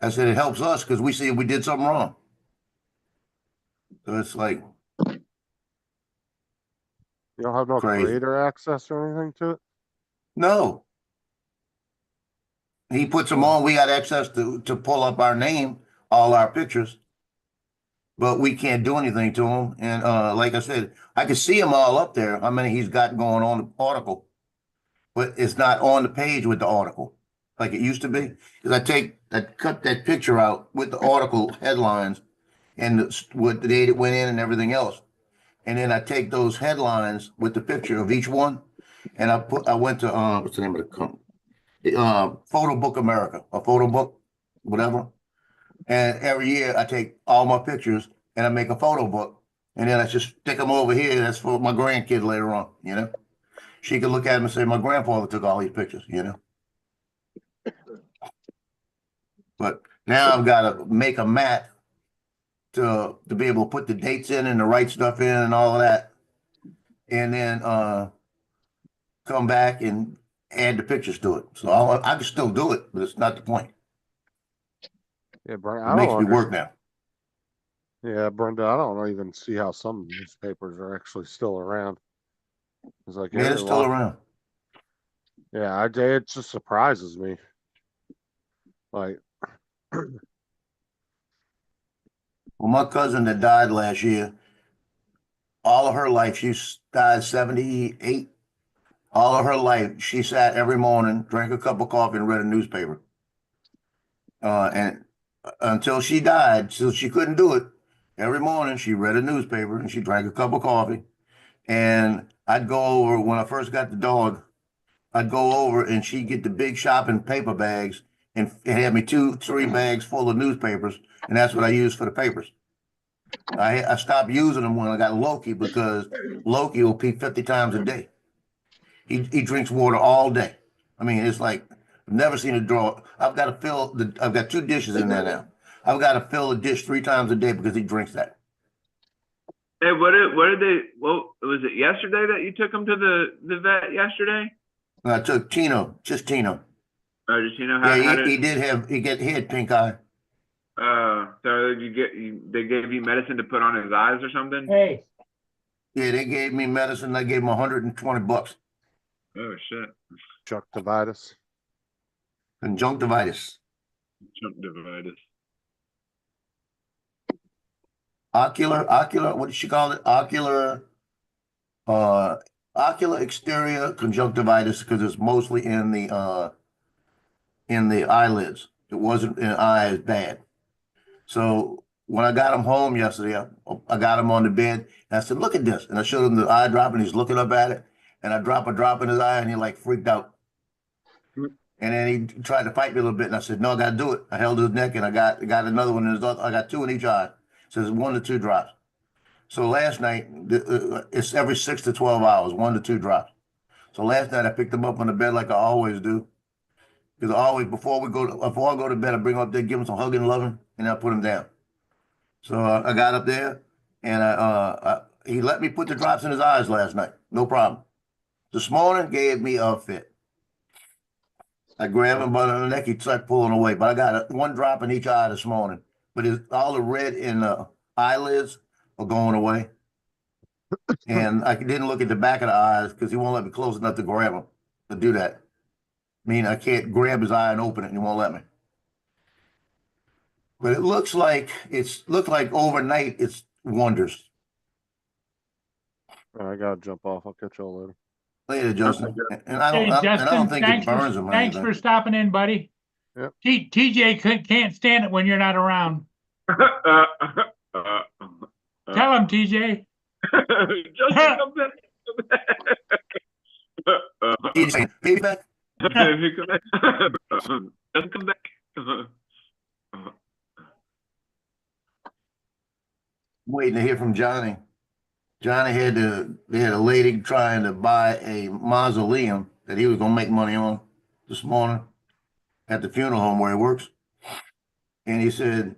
I said, "It helps us because we see if we did something wrong." So it's like you don't have no crazy. creator access or anything to it? No, he puts them on. We got access to pull up our name, all our pictures, but we can't do anything to them. And like I said, I can see them all up there, how many he's got going on the article, but it's not on the page with the article like it used to be. Because I cut that picture out with the article headlines and what the date it went in and everything else. And then I take those headlines with the picture of each one, and I went to what's the name of the company? Photo Book America, a photo book, whatever. And every year I take all my pictures and I make a photo book, and then I just stick them over here. That's for my grandkid later on. She could look at them and say, "My grandfather took all these pictures." But now I've got to make a mat to be able to put the dates in and the right stuff in and all of that, and then come back and add the pictures to it. So I can still do it, but it's not the point. Yeah, Brenda, It I makes don't me work understand. now. Yeah, Brenda, I don't even see how some newspapers are actually still around. It's like, yeah, Yeah, they're it's still locked. around. Yeah, it just surprises me. Like, Well, my cousin that died last year, all of her life, died 78. All of her life, she sat every morning, drank a cup of coffee, and read a newspaper. And until she died, so she couldn't do it. Every morning, she read a newspaper and she drank a cup of coffee. And I'd go over when I first got the dog. I'd go over and she'd get the big shopping paper bags and have me 2, 3 bags full of newspapers, and that's what I used for the papers. I stopped using them when I got Loki because Loki will pee 50 times a day. He drinks water all day. I mean, it's like I've never seen a draw. I've got two dishes in there now. I've got to fill a dish 3 times a day because he drinks that. Hey, what did they? Well, was it yesterday that you took him to the vet yesterday? And I took Tino, just Tino. Or did you know how? Yeah, he had pink eye. So they gave you medicine to put on his eyes or something? Hey, Yeah, they gave me medicine. I gave him $120. Oh shit! Conjunctivitis. Conjunctivitis. Conjunctivitis. Ocular, what did she call it? Ocular exterior conjunctivitis because it's mostly in the eyelids. It wasn't in the eye as bad. So when I got him home yesterday, I got him on the bed and I said, "Look at this." And I showed him the eye drop and he's looking up at it. And I drop a drop in his eye and he like freaked out. And then he tried to fight me a little bit. And I said, "No, I got to do it." I held his neck and I got another one in his other. I got 2 in each eye. So it's 1 to 2 drops. So last night, it's every 6 to 12 hours, 1 to 2 drops. So last night I picked him up on the bed like I always do. Because before I go to bed, I bring him up there, give him some hugging and loving, and I put him down. So I got up there and he let me put the drops in his eyes last night. No problem. This morning gave me a fit. I grabbed him by the neck, he started pulling away. But I got 1 drop in each eye this morning. But all the red in the eyelids are going away. And I didn't look at the back of the eyes because he won't let me close enough to grab him to do that. I mean, I can't grab his eye and open it and he won't let me. But it looks like overnight it's wonders. I gotta jump off. I'll catch y'all later. Later, Justin. And I hey, don't Justin, think it burns him or thanks anything. for stopping in, buddy. Yep. TJ can't stand it when you're not around. Tell him, TJ. Justin, come back. He's saying, "Baby back." Justin, come back. I'm waiting to hear from Johnny. Johnny they had a lady trying to buy a mausoleum that he was gonna make money on this morning at the funeral home where he works. And he said,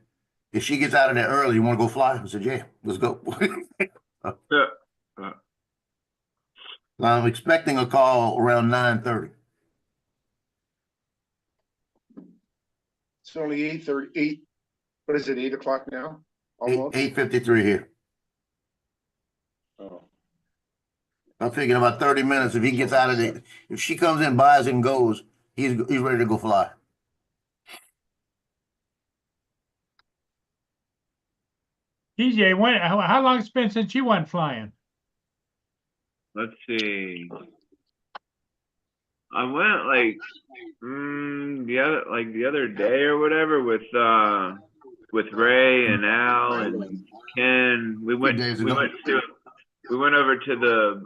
"If she gets out of there early, you want to go fly?" I said, "Yeah, let's go." I'm expecting a call around 9:30. It's only 8:38. What is it, 8 o'clock now? Almost? 8:53 here. Oh. I'm thinking about 30 minutes. If he gets out of there, if she comes in, buys and goes, he's ready to go fly. TJ, how long it's been since you went flying? Let's see. I went like the other day or whatever with Ray and Al and Ken. We went over to the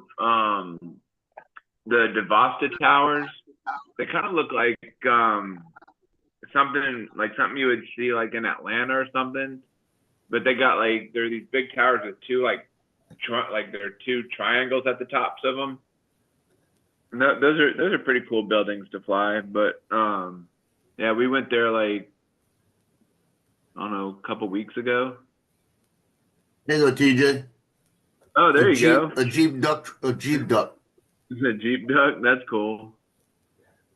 Devasta Towers. They kind of look like something you would see like in Atlanta or something. But they got there are these big towers with 2 there are 2 triangles at the tops of them. And those are pretty cool buildings to fly. But yeah, we went there I don't know, a couple weeks ago. There you go, TJ. Oh, there you go. A Jeep duck. A Jeep duck. That's cool.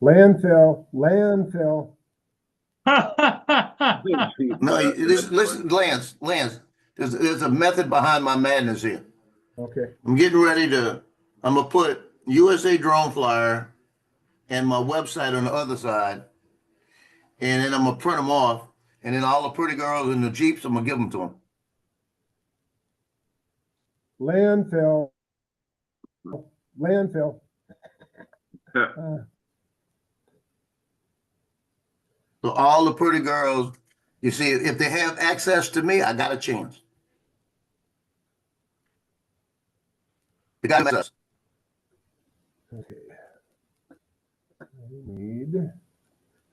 Landfill. No, listen, Lance. There's a method behind my madness here. Okay. I'm getting ready I'm gonna put USA Drone Flyer and my website on the other side, and then I'm gonna print them off, and then all the pretty girls in the Jeeps, I'm gonna give them to them. Landfill. So all the pretty girls, you see, if they have access to me, I got a chance. They got access. Okay. I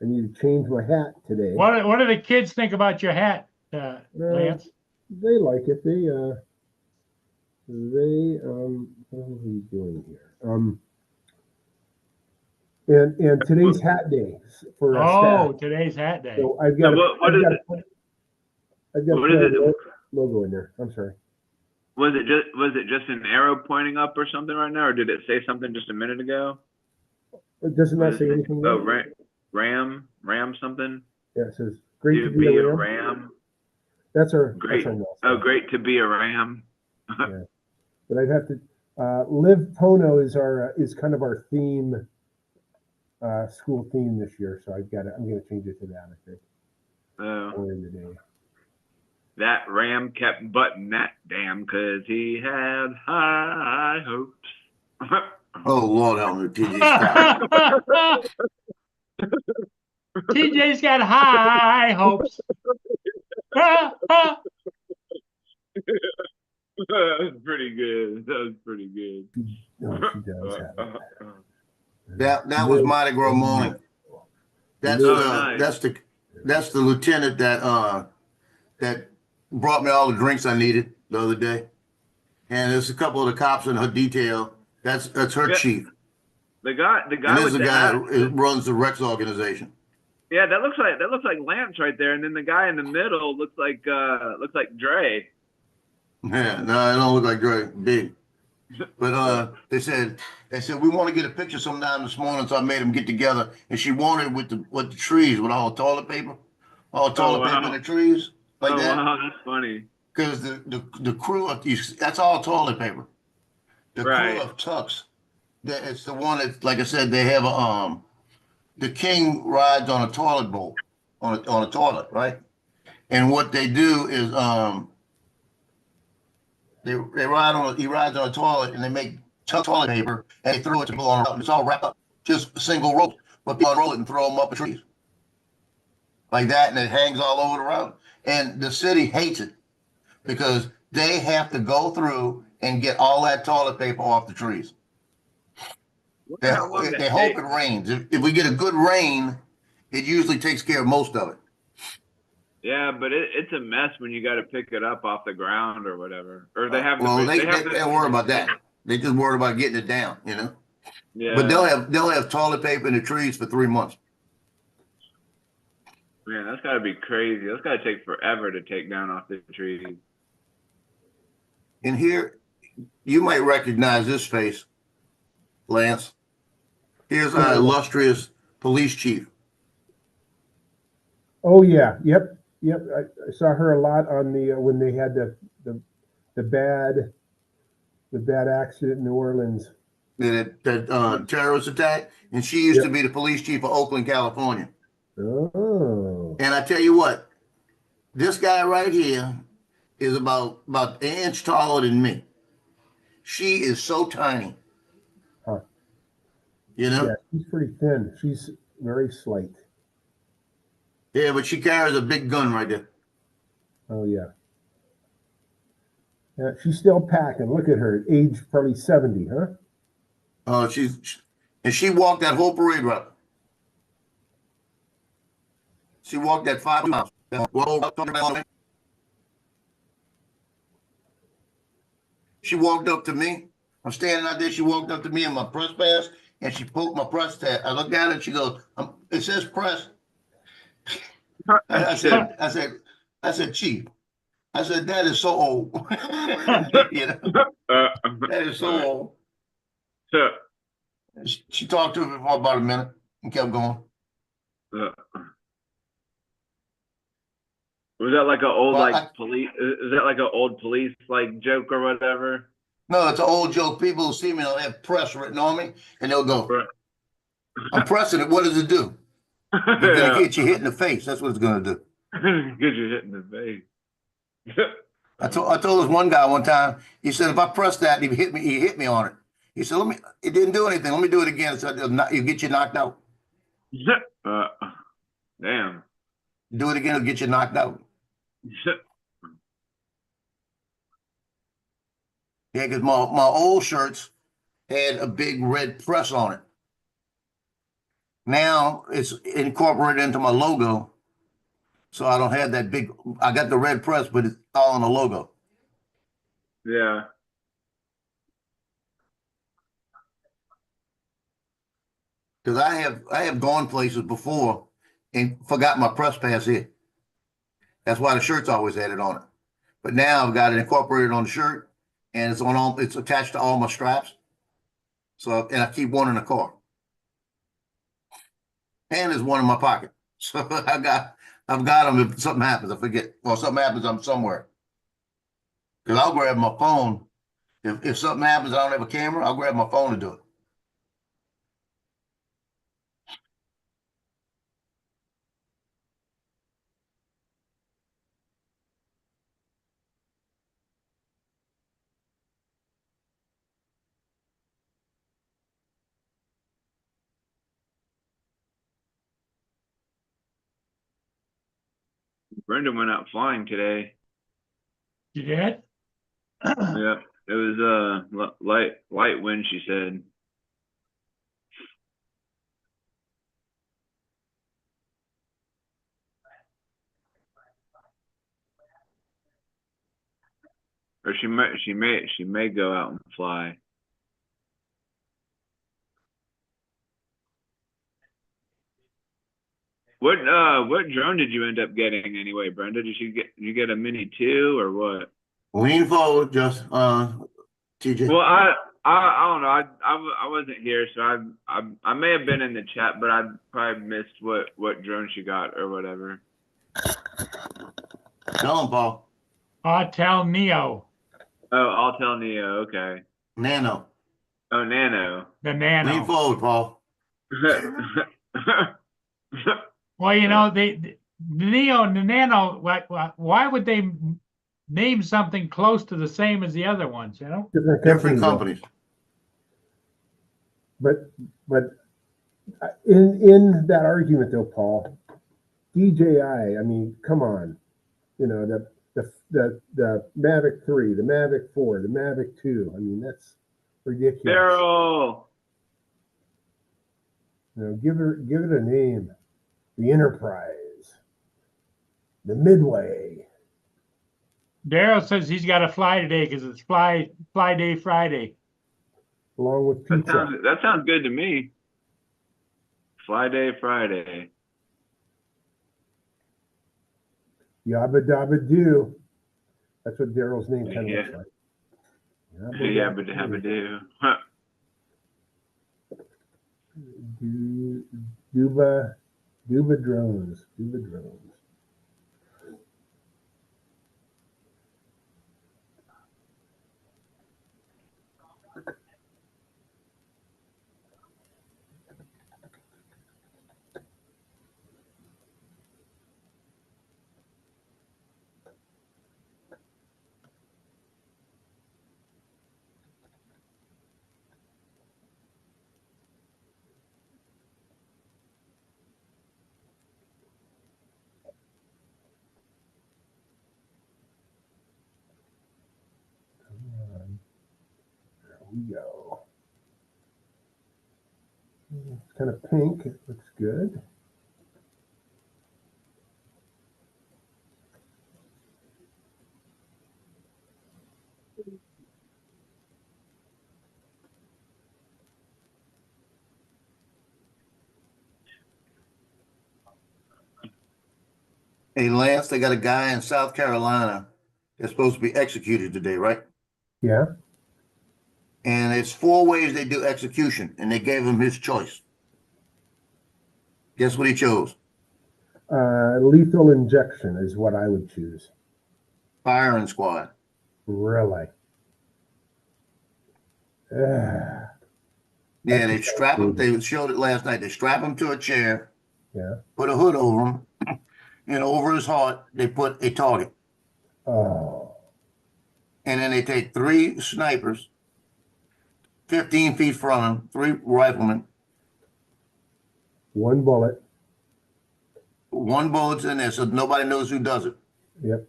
need to change my hat today. What do the kids think about your hat, Lance? They like it. What are we doing here? And today's hat day for Oh, staff. today's hat day. So I've So got what is it? I've got to What put is our it? logo in there. I'm sorry. Was it just an arrow pointing up or something right now, or did it say something just a minute ago? It does What not is say it? anything Oh, there. Ram something. Yeah, it says great To to be a ram. ram. That's our Great. mascot. Oh, great to be a ram. Yeah. But I'd have to Live Pono is kind of our theme, school theme this year. So I'm gonna change it to that, I think. Or in the day. That ram kept butting that damn because he had high hopes. Oh, Lord, help me, TJ, stop. TJ's got high hopes. That was pretty good. That was pretty good. No, she does have it. That was Mardi Gras morning. That's nice. that's the lieutenant that brought me all the drinks I needed the other day. And there's a couple of the cops in her detail. That's her Yeah. chief. The guy And this is with the the guy hat. that runs the Rex organization. Yeah, that looks like Lance right there, and then the guy in the middle looks like Dre. Yeah, no, it don't look like Dre, big. But they said we want to get a picture sometime this morning, so I made them get together. And she wanted with the trees with all the toilet paper, paper in the trees like that. Wow, that's funny. Because the crew of that's all toilet paper. The Right. crew of Tux, it's the one that, like I said, they have the king rides on a toilet bowl, on a toilet, right? And what they do is he rides on a toilet and they make toilet paper and they throw it to people on a rope and it's all wrapped up, just a single rope, but people unroll it and throw them up in trees like that, and it hangs all over the road. And the city hates it because they have to go through and get all that toilet paper off the trees. They hope it rains. If we get a good rain, it usually takes care of most of it. Yeah, but it's a mess when you got to pick it up off the ground or whatever. Or they have. Well, they don't worry about that. They just worry about getting it down, you know. Yeah. But they'll have toilet paper in the trees for 3 months. Man, that's got to be crazy. That's got to take forever to take down off the trees. And here, you might recognize this face, Lance. Here's our illustrious police chief. Oh yeah, yep. I saw her a lot on the when they had the bad accident in New Orleans. That terrorist attack, and she used to be the police chief of Oakland, California. Oh. And I tell you what, this guy right here is about an inch taller than me. She is so tiny. Huh. You know? Yeah, she's pretty thin. She's very slight. Yeah, but she carries a big gun right there. Oh yeah. Yeah, she's still packing. Look at her, age probably 70, huh? She walked that whole parade route. She walked that 5 miles. She walked up to me. I'm standing out there. She walked up to me in my press pass, and she poked my press tag. I looked at it. And she goes, "It says press." I said, "Chief." I said, "That is so old." You know, that is so old. She talked to me for about a minute and kept going. Was that like an old police? Is that like an old police like joke or whatever? No, it's an old joke. People who see me, they'll have press written on me, and they'll go, "I'm pressing it. What does it do?" It's gonna get you hit in the face. That's what it's gonna do. Get you hit in the face. I told this one guy one time. He said, "If I press that, he hit me on it." He said, it didn't do anything. Let me do it again." I said, "You get you knocked out." Damn. Do it again, it'll get you knocked out. Yeah, because my old shirts had a big red press on it. Now it's incorporated into my logo, So I don't have that big, I got the red press, but it's all on the logo. Yeah. Cause I have gone places before and forgot my press pass here. That's why the shirt's always had it on it. But now I've got it incorporated on the shirt and it's on all, it's attached to all my straps. So, and I keep one in the car. And there's one in my pocket. So I've got them if something happens, I forget. Or something happens, I'm somewhere. Cause I'll grab my phone. If something happens, I don't have a camera, I'll grab my phone to do it. Brenda went out flying today. You did? Yeah. It was light wind, she said. Or she may go out and fly. What drone did you end up getting anyway, Brenda? Did you get a Mini 2 or what? Lean forward, just TJ. Well, I don't know. I wasn't here, so I may have been in the chat, but I probably missed what drone she got or whatever. Tell him, Paul. Autel Neo, Oh, I'll tell Neo. Okay. Nano. Oh, Nano. the Lean Nano. forward, Paul. Well, you know, the Neo and the Nano, why would they name something close to the same as the other ones, you know? Different though. companies. But in that argument though, Paul, DJI, I mean, come on, you know, the Mavic 3, the Mavic 4, the Mavic 2. I mean, that's ridiculous. Daryl. You know, give it a name. The Enterprise, the Midway. Daryl says he's got to fly today because it's fly day Friday. Along with pizza. That sounds good to me. Fly day Friday. Yabba dabba doo. That's what Daryl's name kind of looks like. Yabba dabba doo. Huh. Duba drones. There we go. It's kind of pink. It looks good. Hey, Lance, they got a guy in South Carolina that's supposed to be executed today, right? Yeah. And it's 4 ways they do execution, and they gave him his choice. Guess what he chose? Lethal injection is what I would choose. Firing squad. Really? Yeah, they strap him. They showed it last night. They strap him to a chair. Yeah. Put a hood over him. And over his heart, they put a target. Oh. And then they take 3 snipers, 15 feet from him, 3 riflemen. 1 bullet. 1 bullet's in there, so nobody knows who does it. Yep.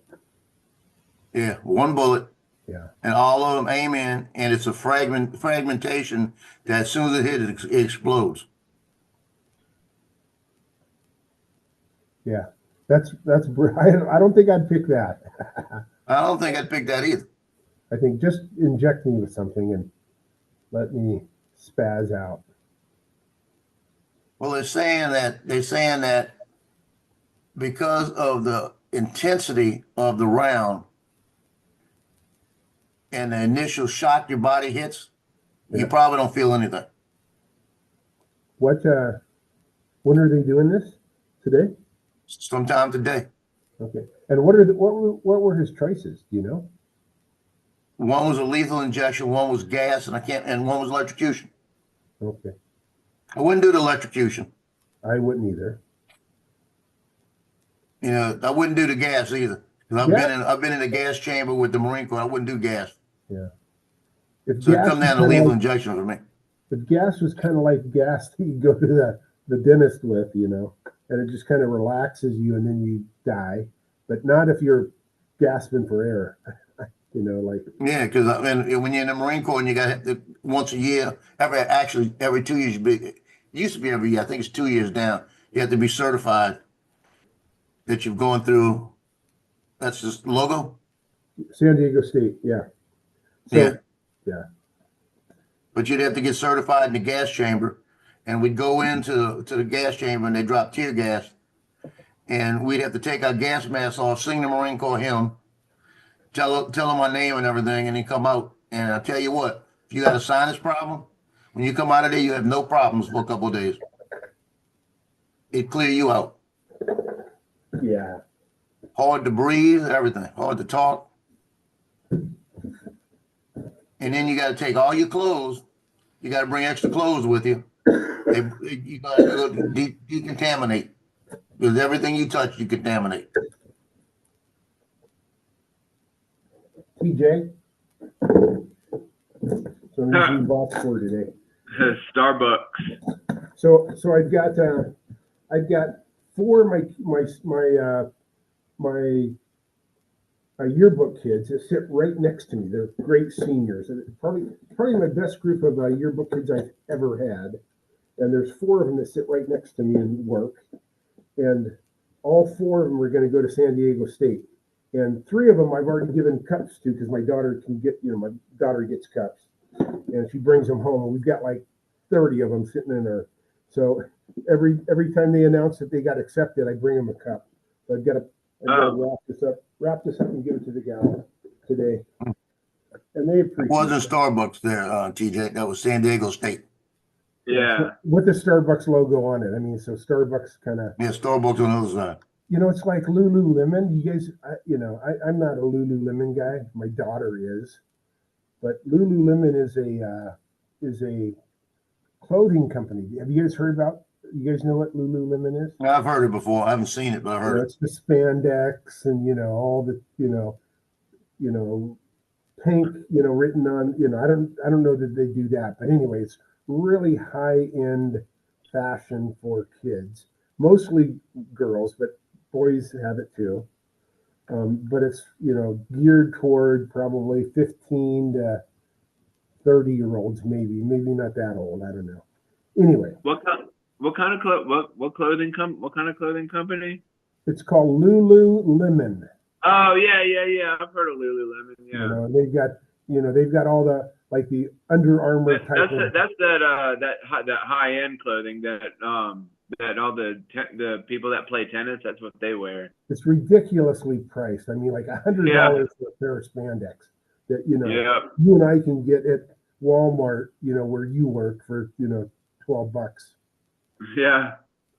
Yeah, 1 bullet. Yeah. And all of them aim in, and it's a fragmentation that as soon as it hits, it explodes. Yeah. I don't think I'd pick that. I don't think I'd pick that either. I think just inject me with something and let me spaz out. Well, they're saying that because of the intensity of the round and the initial shock your body hits, you Yeah. probably don't feel anything. What? When are they doing this? Today? Sometime today. Okay. And what were his choices? Do you know? One was a lethal injection, one was gas, and one was electrocution. Okay. I wouldn't do the electrocution. I wouldn't either. You know, I wouldn't do the gas either. Because I've been in the gas chamber with the Marine Corps. I wouldn't do gas. Yeah. If So it gas come was down to kinda lethal like, injection for me. if gas was kind of like gas that you go to the dentist with, you know, and it just kind of relaxes you and then you die, but not if you're gasping for air. You know, like Yeah, because when you're in the Marine Corps and you got once a year, every 2 years, it used to be every year. I think it's 2 years down. You have to be certified that you've gone through. That's just logo. San Diego State. Yeah. So, Yeah. yeah. But you'd have to get certified in the gas chamber, and we'd go into the gas chamber and they drop tear gas, and we'd have to take our gas masks off, sing the Marine Corps hymn, tell them my name and everything, and then come out. And I tell you what, if you got a sinus problem, when you come out of there, you have no problems for a couple of days. It clear you out. Yeah. Hard to breathe, everything. Hard to talk. And then you got to take all your clothes. You got to bring extra clothes with you. You got to go decontaminate. Because everything you touch, you contaminate. TJ. So I'm using box for today. Starbucks. So I've got four of my yearbook kids that sit right next to me. They're great seniors, and probably my best group of yearbook kids I've ever had. And there's four of them that sit right next to me and work, and all four of them are going to go to San Diego State. And three of them I've already given cups to because my daughter can get, my daughter gets cups, and she brings them home. And we've got like 30 of them sitting in there. So every time they announce that they got accepted, I bring them a cup. So I've got to wrap this up and give it to the gal today. And they appreciate It wasn't it. Starbucks there, TJ. That was San Diego State. Yeah. With the Starbucks logo on it. I mean, so Starbucks kind of. Yeah, Starbucks on the other side. It's like Lululemon. You guys, I'm not a Lululemon guy. My daughter is, but Lululemon is a clothing company. Have you guys heard about? You guys know what Lululemon is? I've heard it before. I haven't seen it, but I've heard it. It's the spandex and all the pink written on. I don't know that they do that, but anyway, it's really high end fashion for kids, mostly girls, but boys have it too. But it's geared toward probably 15 to 30-year-olds, maybe not that old. I don't know. Anyway, What kind of clothing company? it's called Lululemon. Oh yeah. I've heard of Lululemon. Yeah. And they've got all the like the Under Armour type. That's that high end clothing that all the people that play tennis, that's what they wear. It's ridiculously priced. I mean, like $100 for a pair of spandex that you and I can get at Walmart, where you work for $12. Yeah.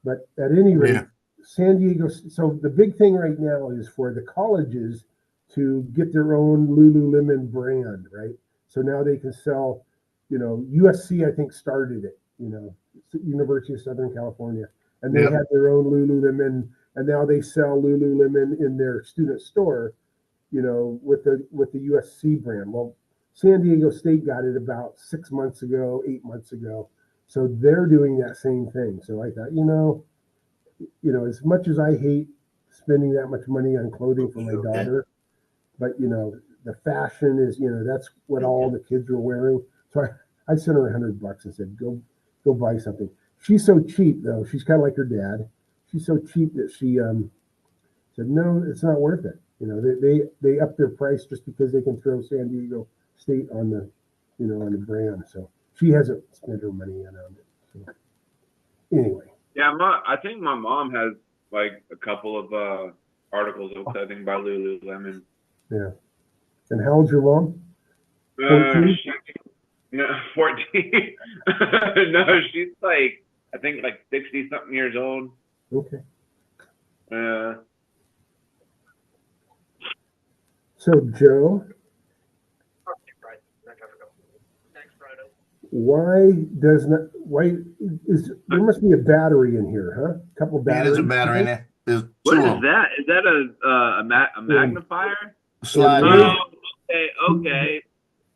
But at any rate, Yeah. San Diego. So the big thing right now is for the colleges to get their own Lululemon brand, right? So now they can sell. USC I think started it. University of Southern California, and they had their own Lululemon, and now they sell Lululemon in their student store, with the USC brand. Well, San Diego State got it about 8 months ago. So they're doing that same thing. So I thought, as much as I hate spending that much money on clothing for my daughter, but the fashion is, that's what all the kids are wearing. So I sent her $100 and said, go buy something. She's so cheap though. She's kind of like her dad. She's so cheap that she said, no, it's not worth it. You know, they up their price just because they can throw San Diego State on the, you know, on the brand. So she hasn't spent her money yet on it. So anyway. Yeah, I think my mom has like a couple of articles of clothing by Lululemon. Yeah. And how old's your mom? 14? No, 14. No, she's like, I think like 60 something years old. Okay. So Joe, why is there must be a battery in here, huh? A couple Yeah, batteries. there's a battery in there. There's What two is of them. that? Is that a magnifier? Slide Oh, in. okay.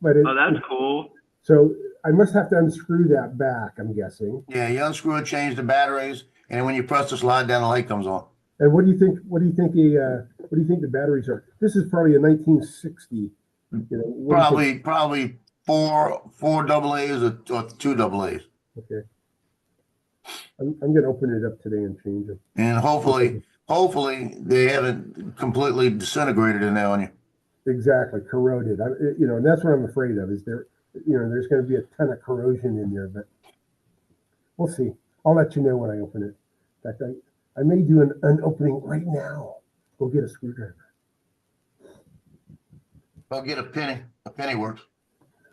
But Oh, that's cool. so I must have to unscrew that back, I'm guessing. Yeah, you unscrew it, change the batteries, and then when you press the slide down, the light comes on. And what do you think the batteries are? This is probably a 1960. You know, what do you think? Probably four double A's or two double A's. Okay. I'm gonna open it up today and change them. And hopefully they haven't completely disintegrated in there on you. Exactly, corroded. You know, and that's what I'm afraid of. Is there, you know, there's going to be a ton of corrosion in there, but we'll see. I'll let you know when I open it. In fact, I may do an opening right now. Go get a screwdriver. Go get a penny. A penny works.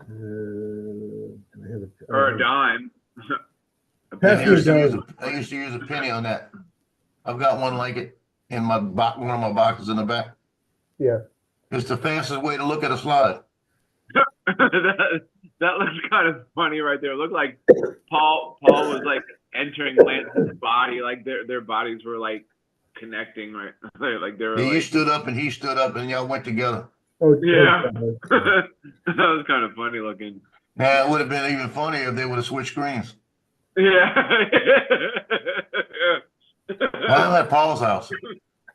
Do I have Or a dime. Pass I me a used dime. to use a penny on that. I've got one like it in my one of my boxes in the back. Yeah. It's the fastest way to look at a slide. that looks kind of funny right there. It looked like Paul was like entering Lance's body, like their bodies were like connecting, right? Like they were Yeah, like, you stood up and he stood up and y'all went together. Oh, yeah. okay. That was kind of funny looking. Now it would have been even funnier if they would have switched screens. Yeah. Why am I at Paul's house?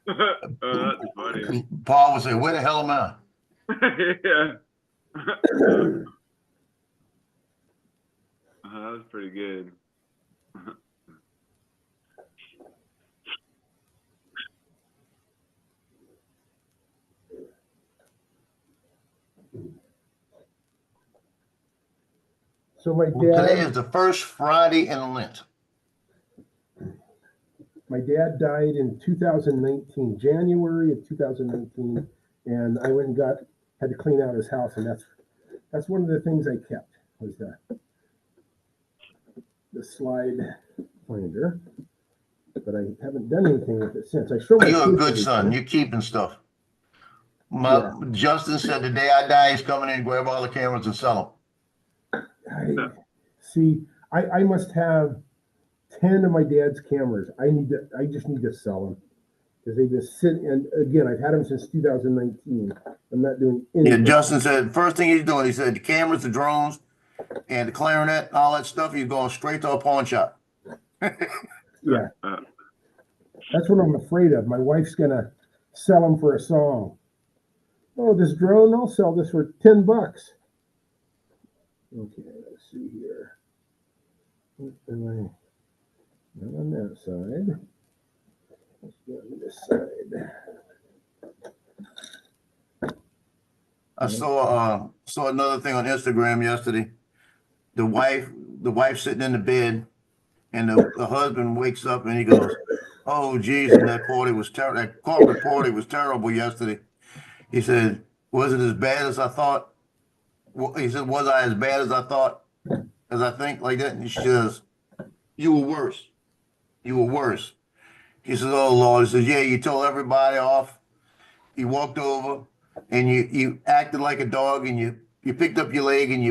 Oh, that's funny. Paul would say, "Where the hell am I?" Yeah. That was pretty good. So my Today dad, is the first Friday in Lent. my dad died in 2019, January of 2019, and I went and had to clean out his house, and that's one of the things I kept was the slide finder, but I haven't done anything with it since. I show my You're a kids good son. everything. You're keeping stuff. Yeah. Justin said the day I die, he's coming in and grab all the cameras and sell I must have 10 of my dad's cameras. I just need to sell them because they just sit. And again, I've had them since 2019. I'm not doing them. Yeah, anything. Justin said first thing he's doing, he said the cameras, the drones, and the clarinet, all that stuff, he's going straight to a pawn shop. Yeah, that's what I'm afraid of. My wife's gonna sell them for a song. Oh, this drone, I'll sell this for $10. Okay, let's see here. Am I not on that side? Let's go on this side. I saw another thing on Instagram yesterday. The wife sitting in the bed, and the husband wakes up and he goes, "Oh, geez, and that party was terrible. That corporate party was terrible yesterday." He said, "Was it as bad as I thought?" He said, "Was I as bad as I thought? As I think like that?" And she says, "You were worse. You were worse." He says, "Oh Lord." He says, "Yeah, you told everybody off. You walked over and you acted like a dog and you picked up your leg and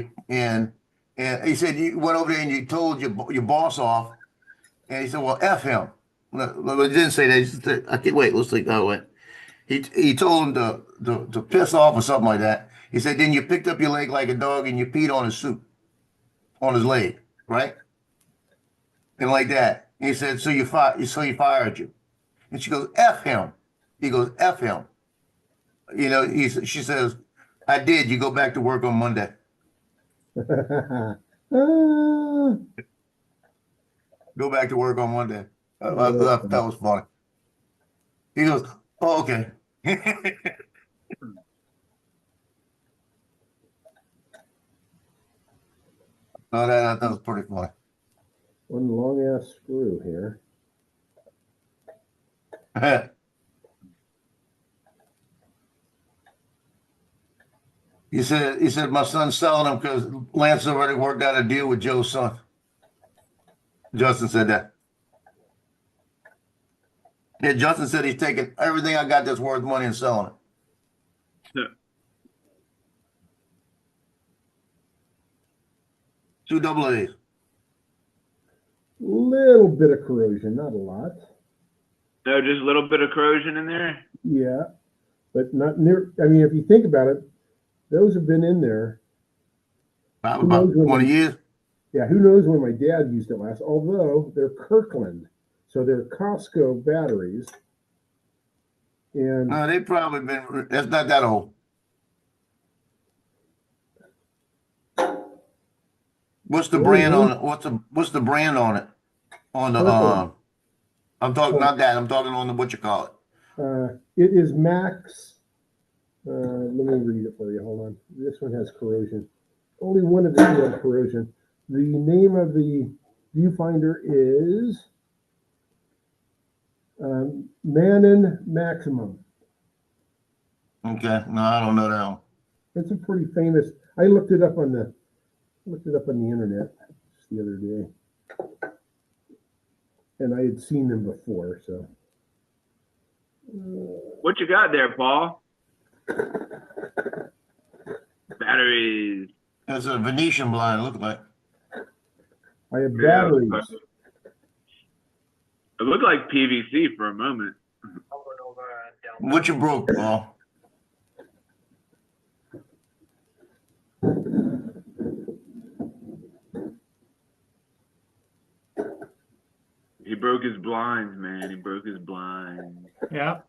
he said you went over there and you told your boss off." And he said, "Well, F him." No, he didn't say that. He said, I can't wait. Let's think. Oh, wait. He told him to piss off or something like that. He said, "Then you picked up your leg like a dog and you peed on his suit, on his leg, right?" And like that. And he said, so he fired you." And she goes, "F him." He goes, "F him." You know, she says, "I did. You go back to work on Monday." Go back to work on Monday. That was funny. He goes, Oh, okay. Oh, that was pretty funny. One long ass screw here. He said my son's selling them because Lance already worked out a deal with Joe's son. Justin said that. Yeah, Justin said he's taking everything I got that's worth money and selling it. Two double A's. Little bit of corrosion, not a lot. No, just a little bit of corrosion in there. Yeah, but not near. I mean, if you think about it, those have been in there. About 20 years. Yeah, who knows when my dad used it last? Although they're Kirkland, so they're Costco batteries, and No, they probably been. That's not that old. What's the brand on it? What's the brand on it? On the Kirkland. I'm talking not that. I'm talking on the what you call it. It is Max. Let me read it for you. Hold on. This one has corrosion. Only one of the two has corrosion. The name of the viewfinder is Manon Maximum. Okay, no, I don't know that one. It's a pretty famous. I looked it up on the internet just the other day, and I had seen them before. So, What you got there, Paul? Batteries. It's a Venetian blind. Look like. I have Yeah. batteries. It looked like PVC for a moment. What you broke, Paul? He broke his blinds, man. He broke his blinds. Yeah.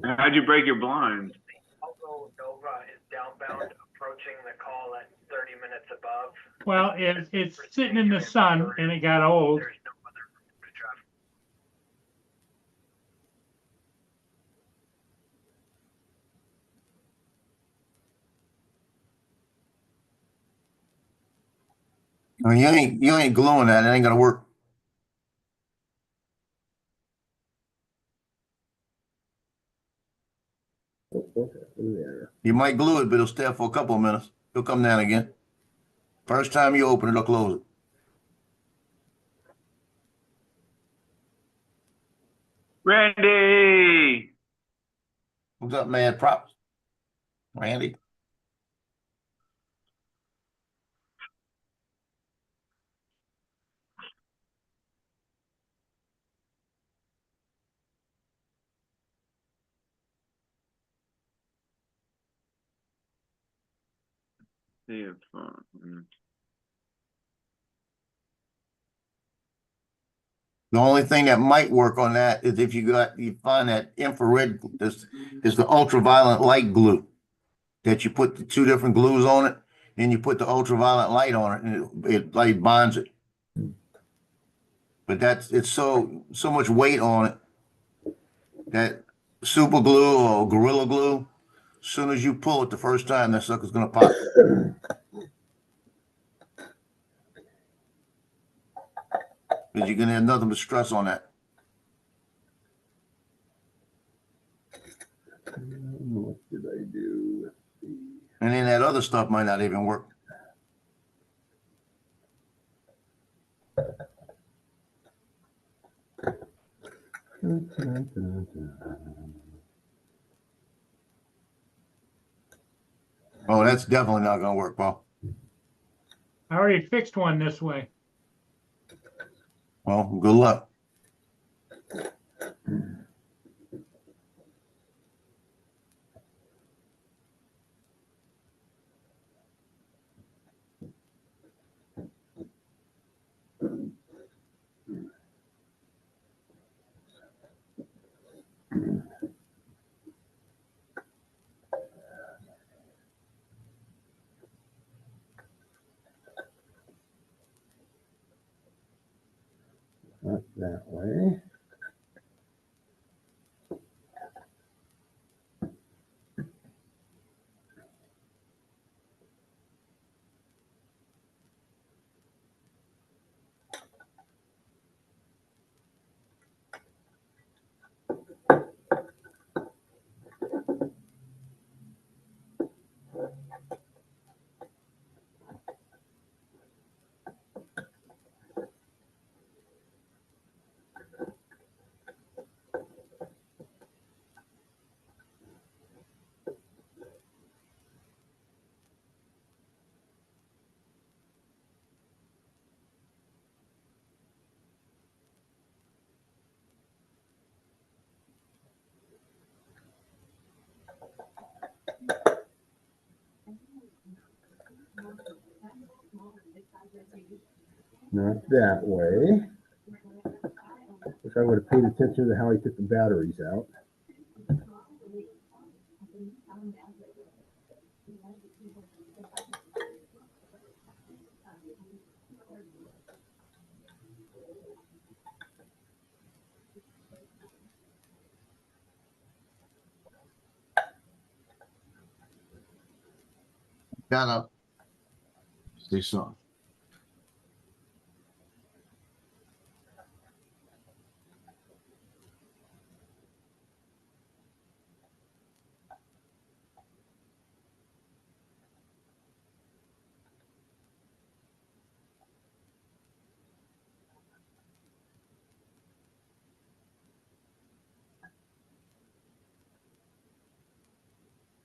How'd you break your blinds? Although Nova is downbound, approaching the call at 30 minutes above. Well, it's sitting in the sun and it got old. There's no other route to traffic. I mean, you ain't gluing that. It ain't gonna work. Oh, okay. There. You might glue it, but it'll stay up for a couple of minutes. It'll come down again. First time you open it, it'll close it. Randy! What's up, Mad Props? Randy? Yeah, fun. The only thing that might work on that is if you find that infrared, this is the ultraviolet light glue that you put the two different glues on it, and you put the ultraviolet light on it, and it like bonds it. But it's so much weight on it that super glue or gorilla glue, as soon as you pull it the first time, that sucker's gonna pop. Because you're gonna have nothing but stress on that. What did I do? And then that other stuff might not even work. Oh, that's definitely not gonna work, Paul. I already fixed one this way. Well, good luck. Not that way. Not that way. Wish I would have paid attention to how he took the batteries out. Gotta say something.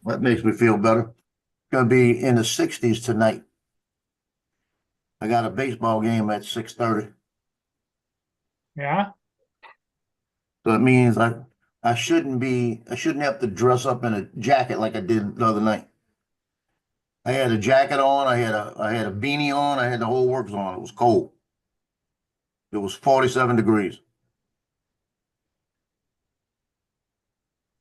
That makes me feel better. Gonna be in the 60s tonight. I got a baseball game at 6:30. Yeah, So it means I shouldn't have to dress up in a jacket like I did the other night. I had a jacket on, I had a beanie on, I had the whole works on. It was cold. It was 47 degrees.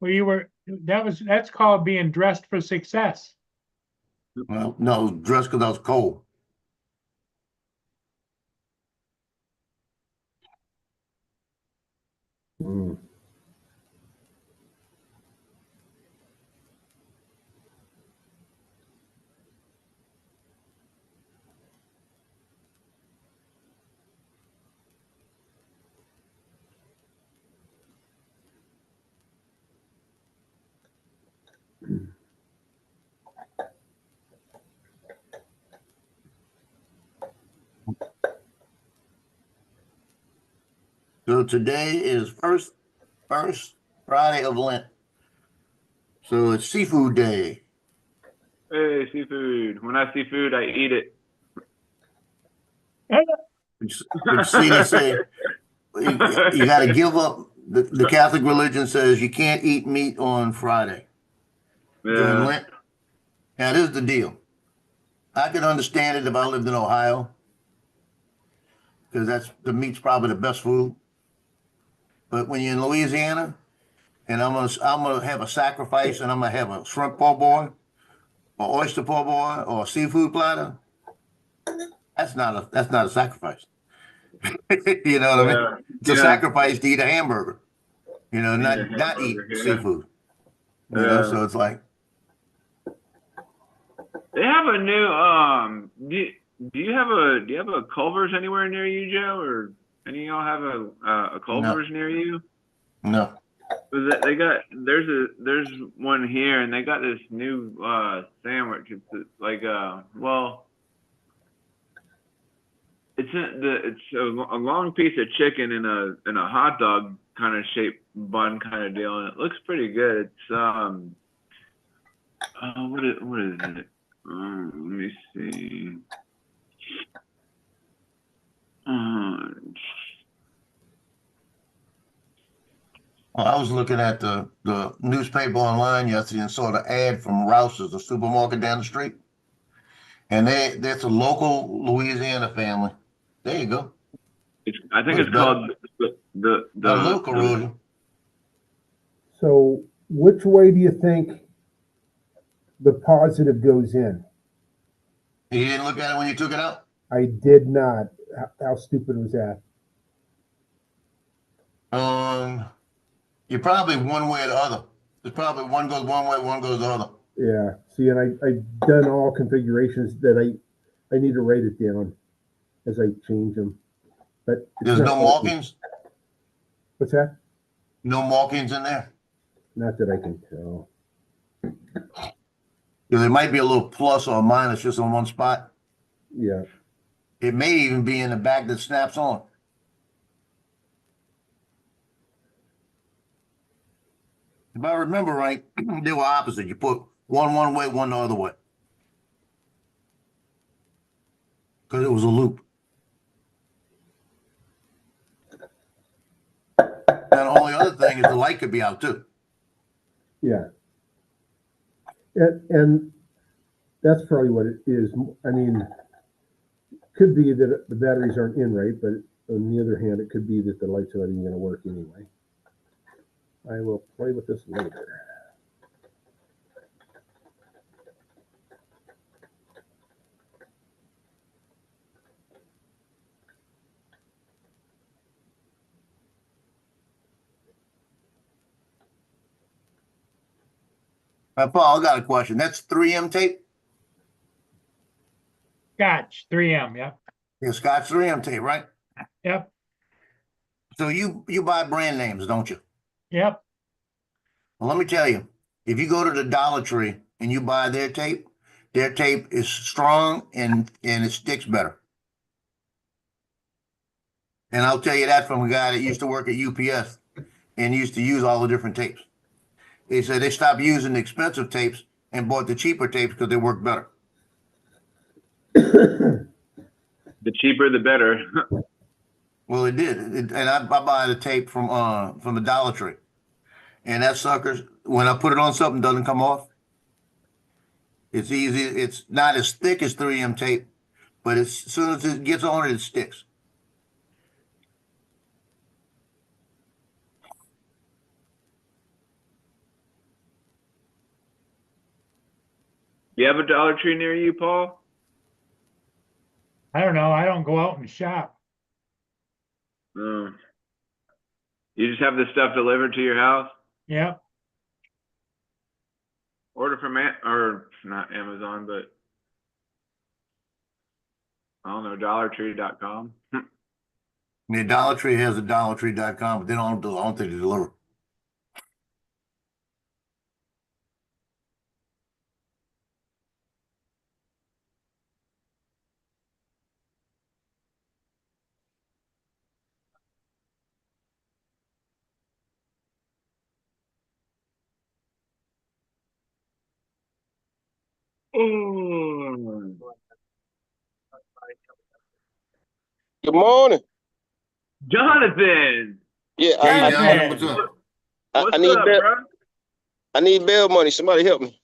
well, that's called being dressed for success. Well, no, I was dressed because I was cold. Mm. So today is first Friday of Lent. So it's seafood day. Hey, seafood. When I see food, I eat it. But see, they say you got to give up. The Catholic religion says you can't eat meat on Friday during Yeah. Lent. Now, this is the deal. I could understand it if I lived in Ohio, because the meat's probably the best food. But when you're in Louisiana, and I'm gonna have a sacrifice, and I'm gonna have a shrimp po' boy, or oyster po' boy, or a seafood platter, that's not a sacrifice. You know what I mean? It's a sacrifice to eat a hamburger. You know, not eat seafood. You know, so it's like They have a new do you have a Culver's anywhere near you, Joe, or any of y'all have a Culver's near you? no. There's one here, and they got this new sandwich. It's like it's a long piece of chicken in a hot dog kind of shaped bun kind of deal, and it looks pretty good. It's what is it? Let me see. Well, I was looking at the newspaper online yesterday and saw the ad from Rouse's, the supermarket down the street. And that's a local Louisiana family. There you go. I think it's called the A local corrosion. So which way do you think the positive goes in? You didn't look at it when you took it out? I did not. How stupid was that? You're probably one way or the other. There's probably one goes one way, one goes the other. Yeah. See, and I done all configurations that I need to write it down as I change them. But There's no markings? What's that? No markings in there? Not that I can tell. There might be a little plus or a minus just on one spot. Yeah. It may even be in the back that snaps on. If I remember right, they were opposite. You put one way, one the other way. Because it was a loop. And the only other thing is the light could be out too. Yeah. And that's probably what it is. I mean, could be that the batteries aren't in right, but on the other hand, it could be that the lights aren't even going to work anyway. I will play with this later. Paul, I got a question. That's 3M tape? Scotch, 3M, yep, Yeah, Scott's 3M tape, right? yep, So you buy brand names, don't you? yep. Well, let me tell you, if you go to the Dollar Tree and you buy their tape is strong and it sticks better. And I'll tell you that from a guy that used to work at UPS and used to use all the different tapes. He said they stopped using the expensive tapes and bought the cheaper tapes because they work better. The cheaper, the better. Well, it did. And I buy the tape from the Dollar Tree. And that sucker, when I put it on something, doesn't come off. It's easy. It's not as thick as 3M tape, but as soon as it gets on it, it sticks. You have a Dollar Tree near you, Paul? I don't know, I don't go out and shop. You just have the stuff delivered to your house? Yep, Order from or not Amazon, but I don't know, DollarTree.com. The Dollar Tree has a DollarTree.com, but they don't do. I don't think they deliver. Good morning. Jonathan! Yeah, Hey, Jonathan. Jonathan, what's up? What's I need up, bail. bro? I need bail money. Somebody help me.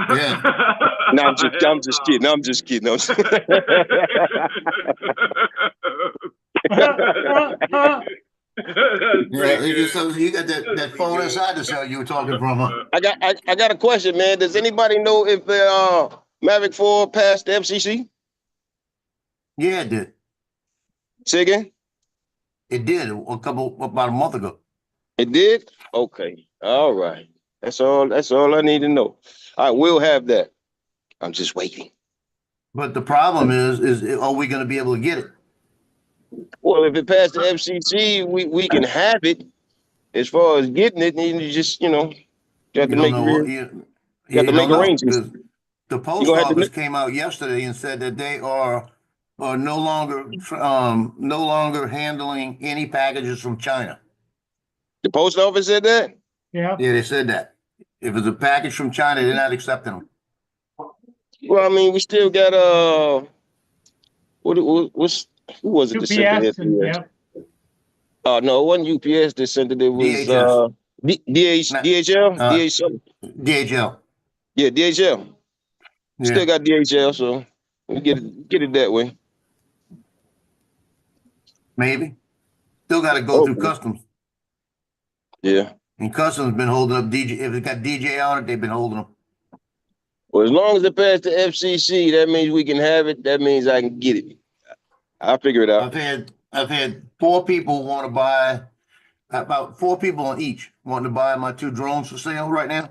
Yeah. No, I'm just kidding. I'm just kidding. I'm just... Yeah, so you got that phone inside the cell you were talking from, huh? I got a question, man. Does anybody know if the Mavic 4 passed the FCC? Yeah, it did. Say again? It did about a month ago. It did? Okay. All right. That's all I need to know. I will have that. I'm just waiting. But the problem is are we going to be able to get it? Well, if it passed the FCC, we can have it. As far as getting it, you just, you have You to don't make know what you have to make don't know, arrangements. 'cause the post gonna have to office make- came out yesterday and said that they are no longer handling any packages from China. The post office said that? yep. Yeah, they said that. If it's a package from China, they're not accepting them. Well, I mean, we still got who was it that sent UPS it? and, yep, No, it wasn't UPS that sent it. It was DHS. DHL, Uh, DH something. DHL. Yeah, DHL. Yeah. Still got DHL, so we get it that way. Maybe. Still got to go through Okay. customs. Yeah. And customs been holding up DJ. If it's got DJ on it, they've been holding them. Well, as long as it passed the FCC, that means we can have it. That means I can get it. I'll figure it out. I've had 4 people want to buy, about 4 people on each wanting to buy my 2 drones for sale right now.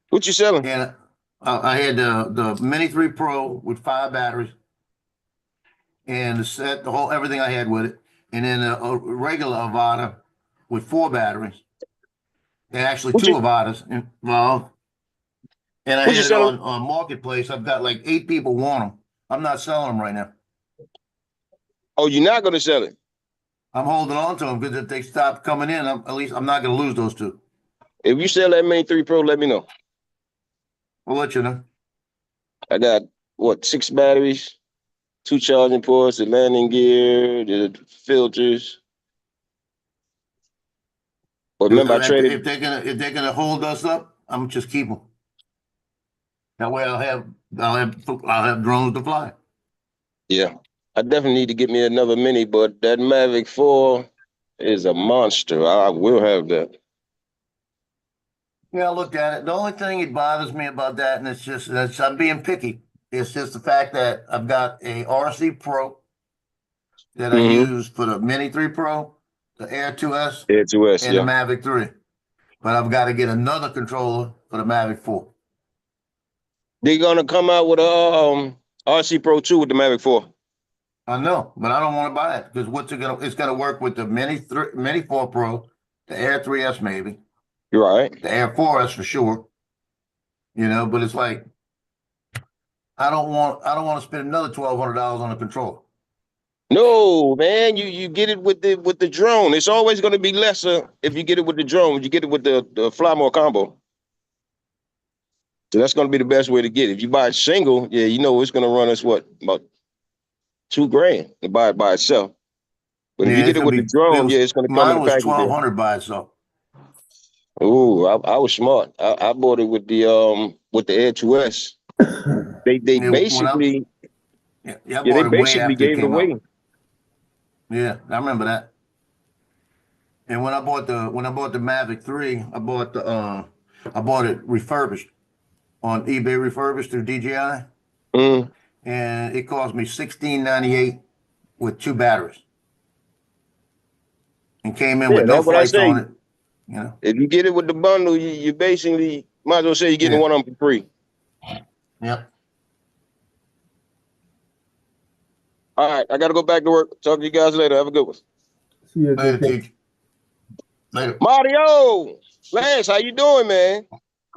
What you selling? And I had the Mini 3 Pro with 5 batteries, and the set, everything I had with it, and then a regular Avata with 4 batteries, and actually What 2 you- Avatas involved. And I What you had it selling? on Marketplace. I've got like 8 people want them. I'm not selling them right now. Oh, you're not gonna sell it? I'm holding on to them because if they stop coming in, at least I'm not going to lose those 2. If you sell that Mini 3 Pro, let me know. We'll let you know. I got, what, 6 batteries, 2 charging ports, the landing gear, the filters. But remember, I If traded. they're gonna hold us up, I'm just keep them. That way I'll have drones to fly. Yeah, I definitely need to get me another Mini, but that Mavic 4 is a monster. I will have that. Yeah, I looked at it. The only thing that bothers me about that, and it's just that's I'm being picky. It's just the fact that I've got a RC Pro that I Mm-hmm. use for the Mini 3 Pro, the Air 2S, Air 2S, and the yeah. Mavic 3. But I've got to get another controller for the Mavic 4. They're gonna come out with a RC Pro 2 with the Mavic 4. I know, but I don't want to buy it because it's gonna work with the Mini 4 Pro, the Air 3S maybe, You're right. the Air 4S for sure. But it's like I don't want to spend another $1,200 on a controller. No, man, you get it with the drone. It's always gonna be lesser if you get it with the drone. You get it with the Fly More combo. So that's gonna be the best way to get it. If you buy it single, yeah, it's gonna run us what, about $2,000 to buy it by itself. But if you get it with the drone, yeah, it's gonna come in Mine a was package there. $1,200 by itself. Ooh, I was smart. I bought it with the Air 2S. They Yeah, basically I they bought it way basically after it gave it came away. out. Yeah, I remember that. And when I bought the Mavic 3, I bought it refurbished on eBay refurbished through DJI, Mm. and it cost me $16.98 with 2 batteries, and came in Yeah, with no that's what I flights say. on it. If you get it with the bundle, you basically might as well say you're getting Yeah. one of them for free. Yep. All right, I got to go back to work. Talk to you guys later. Have a good one. See you. Later, Teach. Later. Mario, Lance, how you doing, man?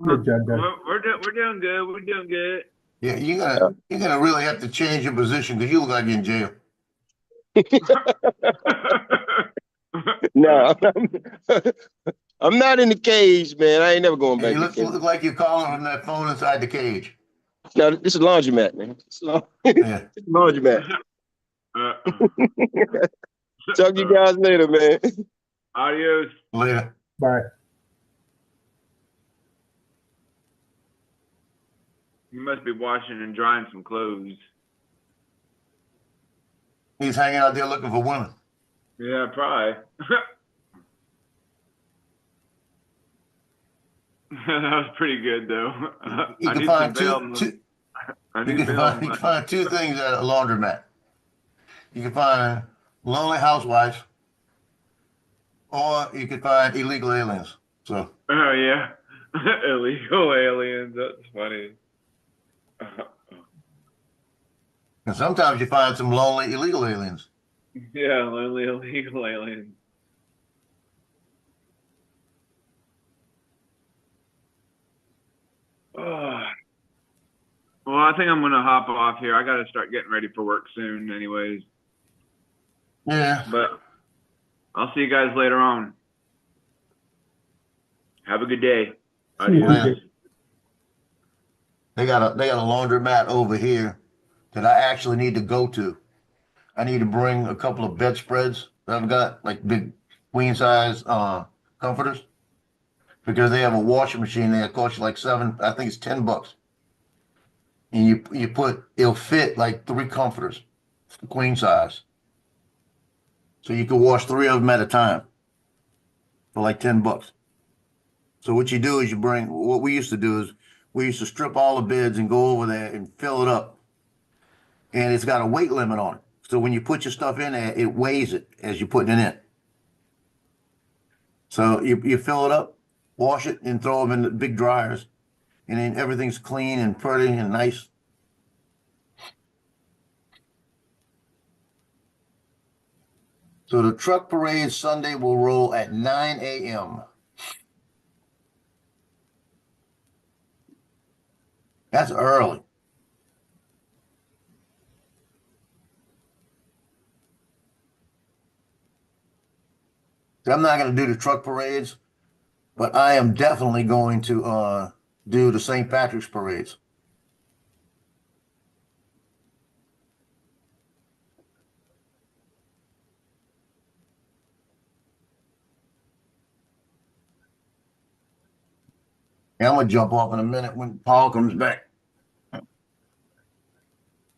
Good job, Doug. We're doing good. We're doing good. Yeah, you're gonna really have to change your position because you look like you're in jail. No, I'm not in the cage, man. I ain't never going Yeah, back you to the cage. look like you're calling from that phone inside the cage. No, this is laundromat, man. Yeah. It's laundromat. Uh, Talk to you guys later, man. Adios. Later. Bye. You must be washing and drying some clothes. He's hanging out there looking for women. Yeah, probably. That was pretty good, though. You I can need find some two. I You need can find 2 things at a laundromat. You can find lonely housewives, or you can find illegal aliens. So Oh yeah, illegal aliens. That's funny. and sometimes you find some lonely illegal aliens. Yeah, lonely illegal aliens. Oh. Well, I think I'm gonna hop off here. I gotta start getting ready for work soon, anyways. Yeah. But I'll see you guys later on. Have a good day. See you, Adios. TJ. They got a laundromat over here that I actually need to go to. I need to bring a couple of bedspreads that I've got, like big queen size comforters, because they have a washing machine there. It costs you like I think it's $10. And it'll fit like 3 comforters, queen size. So you can wash 3 of them at a time for like $10. So what you do is what we used to do is we used to strip all the beds and go over there and fill it up. And it's got a weight limit on it. So when you put your stuff in there, it weighs it as you're putting it in. So you fill it up, wash it, and throw them in the big dryers. And then everything's clean and pretty and nice. So the truck parade Sunday will roll at 9 a.m. That's early. I'm not going to do the truck parades But I am definitely going to do the St. Patrick's parades. Yeah, I'm gonna jump off in a minute when Paul comes back. I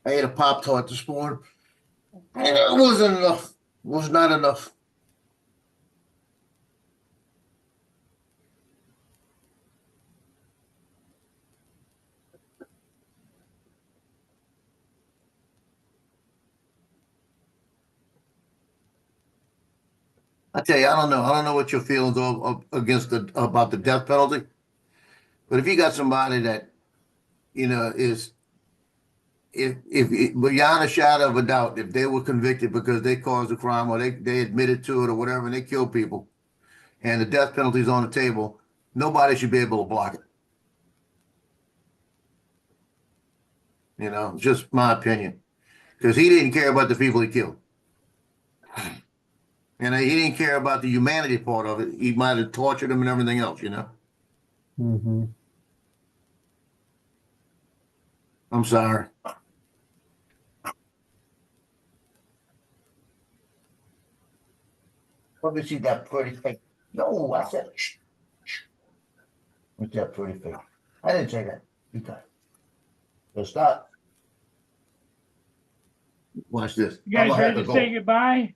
ate a Pop-Tart this morning. It wasn't enough. It was not enough. I tell you, I don't know. I don't know what your feelings are against about the death penalty. But if you got somebody that, is if beyond a shadow of a doubt, if they were convicted because they caused a crime or they admitted to it or whatever and they killed people, and the death penalty is on the table, nobody should be able to block it. Just my opinion, because he didn't care about the people he killed. And he didn't care about the humanity part of it. He might have tortured them and everything else, Mm-hmm. I'm sorry. Let me see that pretty face. No, I said, shh. What's that pretty face? I didn't say that. You got it. So stop. Watch this. You guys ready to say goodbye?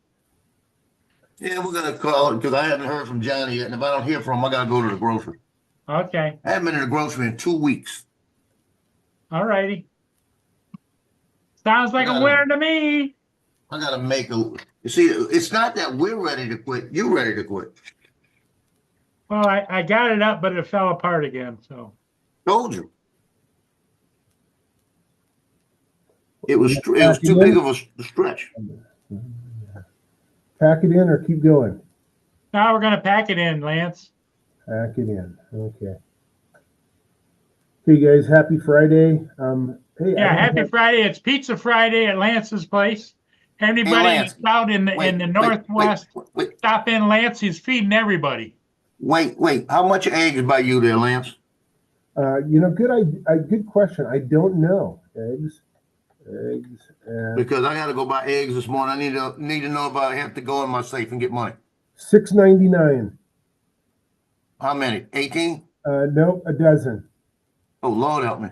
Yeah, we're gonna call it because I haven't heard from Johnny yet, and if I don't hear from him, I gotta go to the grocery. Okay, I haven't been to the grocery in 2 weeks. all righty. Sounds like a winner to me. I gotta make a. You see, it's not that we're ready to quit. You're ready to quit. Well, I got it up, but it fell apart again, so. Told you. It was too big of a stretch. Pack it in or keep going? Now we're gonna pack it in, Lance. Pack it in. Okay. Hey guys, happy Friday. Hey, Yeah, happy Friday. It's Pizza Friday at Lance's place. Anybody Lance, out in the Northwest, wait. stop in Lance. He's feeding everybody. Wait. How much eggs by you there, Lance? Good question. I don't know. Eggs. Because I got to go buy eggs this morning. I need to know if I have to go in my safe and get money. $6.99. How many? 18? No, a dozen. Oh, Lord help me.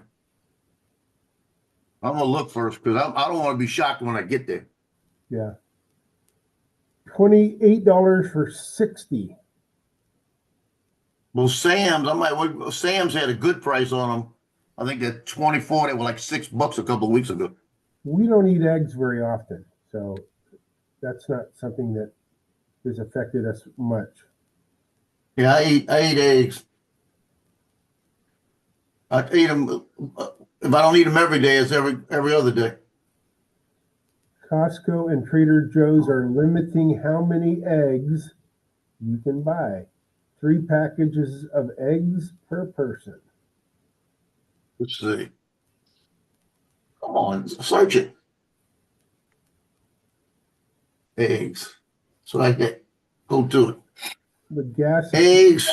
I'm gonna look first because I don't want to be shocked when I get there. Yeah. $28 for 60. Well, Sam's had a good price on them. I think they're 24. They were like $6 a couple of weeks ago. We don't eat eggs very often, so that's not something that has affected us much. Yeah, I eat eggs. I eat them. If I don't eat them every day, it's every other day. Costco and Trader Joe's are limiting how many eggs you can buy. 3 packages of eggs per person. Let's see. Come on, search it. Eggs. So I get go to it. The gas Eggs.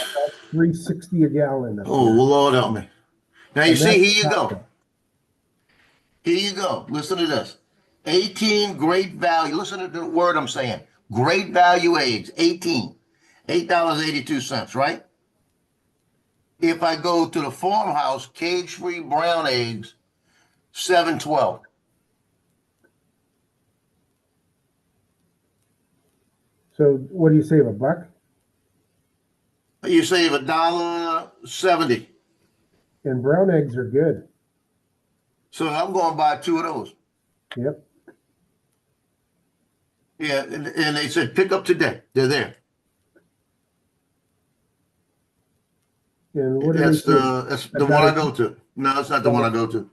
$3.60 a gallon. Oh, well, Lord help me. Now you And see, that's here you go. Costco. Here you go. Listen to this. 18 great value. Listen to the word I'm saying. Great value eggs. 18. $8.82, right? If I go to the farmhouse, cage-free brown eggs, $7.12. So what do you save, a buck? You save $1.70. And brown eggs are good. So I'm going to buy 2 of those. Yep. Yeah, and they said pick up today. They're there. And what That's the one I go to. No, it's not the one I go to.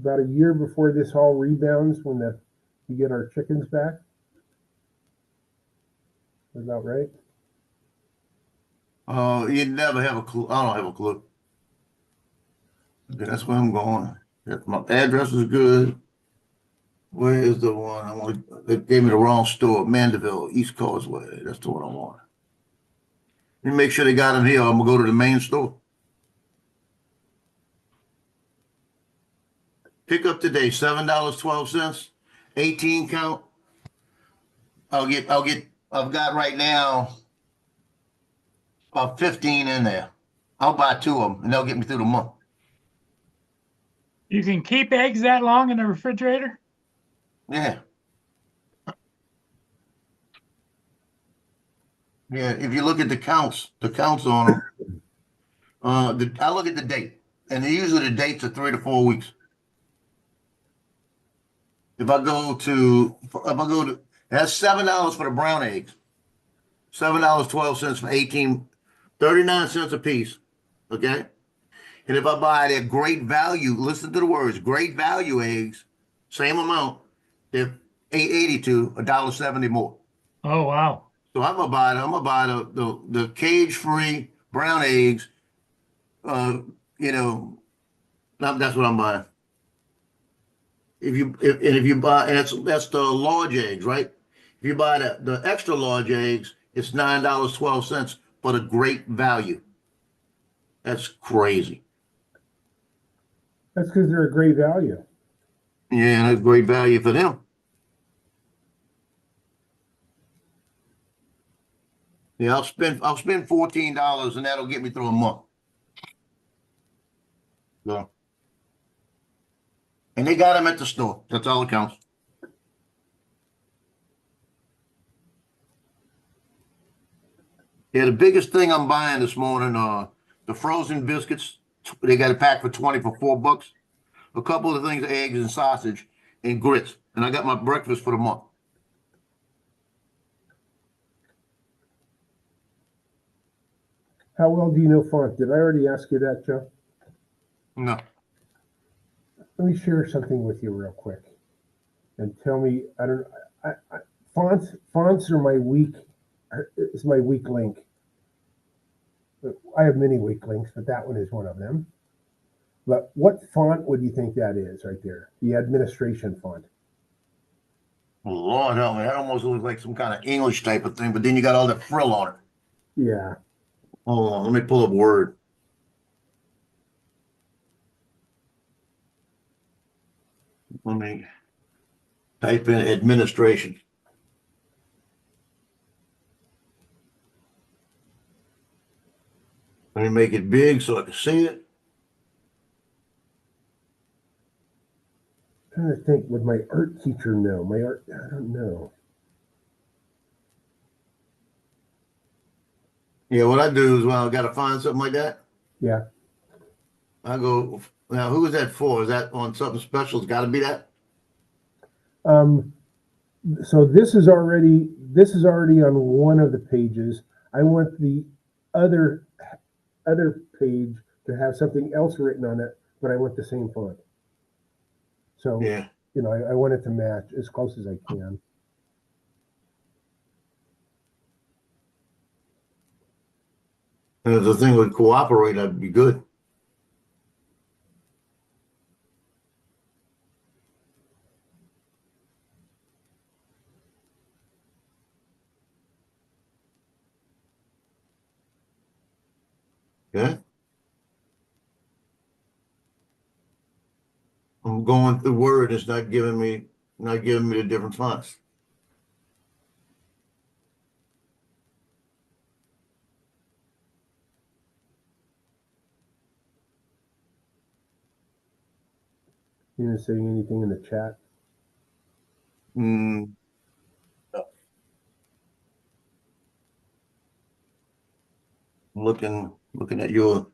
About a year before this all rebounds, when we get our chickens back. Is that right? You never have a clue. I don't have a clue. Okay, that's where I'm going. My address is good. Where is the one I want? They gave me the wrong store. Mandeville, East Causeway. That's the one I want. Let me make sure they got them here. I'm gonna go to the main store. Pick up today, $7.12, 18 count. I've got right now about 15 in there. I'll buy 2 of them and they'll get me through the month. You can keep eggs that long in the refrigerator? Yeah. Yeah, if you look at the counts on them, I look at the date, and usually the dates are 3 to 4 weeks. If I go to, that's $7 for the brown eggs, $7.12 for 18, 39 cents a piece. Okay. And if I buy their great value, listen to the words, great value eggs, same amount, they're $8.82, $1.70 more. Oh, wow. So I'm gonna buy the cage-free brown eggs. That's what I'm buying. If you buy, and that's the large eggs, right? If you buy the extra large eggs, it's $9.12 for the great value. That's crazy. That's because they're a great value. Yeah, and that's great value for them. Yeah, I'll spend $14 and that'll get me through a month. So, and they got them at the store. That's all that counts. Yeah, the biggest thing I'm buying this morning are the frozen biscuits. They got a pack for 20 for $4. A couple of things, eggs and sausage and grits. And I got my breakfast for the month. How well do you know font? Did I already ask you that, Joe? No. Let me share something with you real quick, and tell me. Fonts are my weak. Is my weak link. I have many weak links, but that one is one of them. But what font would you think that is right there? The administration font. Lord help me, that almost looks like some kind of English type of thing, but then you got all the frill on it. Yeah. Hold on, let me pull up Word. Let me type in administration. Let me make it big so I can see it. I'm trying to think, would my art teacher know? I don't know. Yeah, what I do is when I got to find something like that, Yeah. I go, now who is that for? Is that on something special? It's got to be that? So this is already on one of the pages. I want the other page to have something else written on it, but I want the same font. So Yeah. I want it to match as close as I can. And if the thing would cooperate, that'd be good. Okay. I'm going through Word. It's not giving me the different fonts. You not saying anything in the chat? No. Looking at your.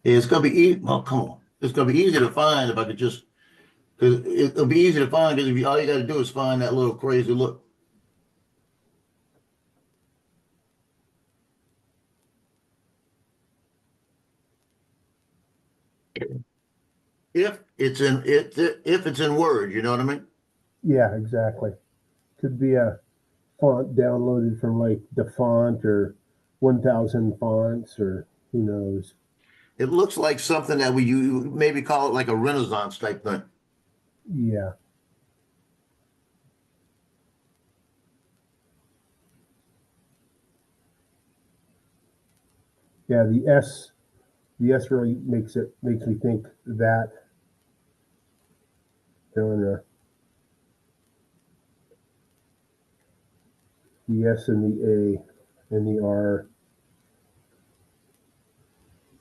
Yeah, it's gonna be easy. Oh, come on. It's gonna be easy to find if I could just. Because it'll be easy to find because all you got to do is find that little crazy look. If it's in Word, you know what I mean? Yeah, exactly. Could be a font downloaded from like the font or 1,000 fonts or who knows. It looks like something that you maybe call it like a Renaissance type thing. Yeah. Yeah, the S really makes me think that genre. The S and the A and the R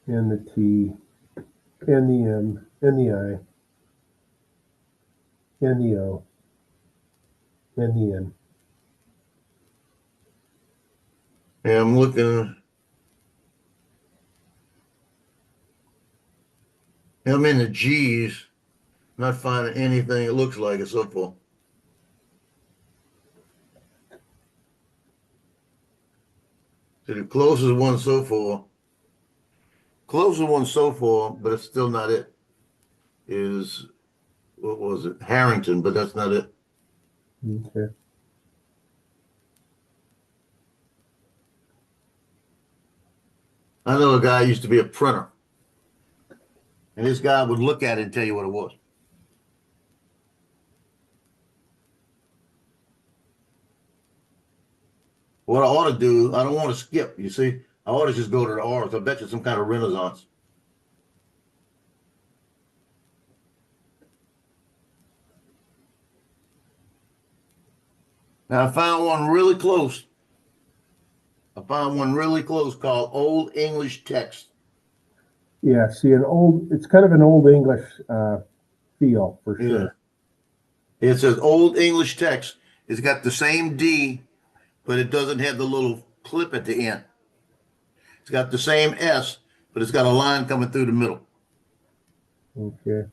and the T and the M and the I and the O and the N. Yeah, I'm looking. I'm in the G's, not finding anything that looks like it so far. So the closest one so far, but it's still not it, is, what was it? Harrington, but that's not it. Okay. I know a guy used to be a printer, and this guy would look at it and tell you what it was. What I ought to do, I don't want to skip, you see, I ought to just go to the R's. I bet you some kind of Renaissance. Now I found one really close. Called Old English Text. Yeah, see, it's kind of an old English feel for sure. Yeah. It says Old English Text. It's got the same D, but it doesn't have the little clip at the end. It's got the same S, but it's got a line coming through the middle. Okay.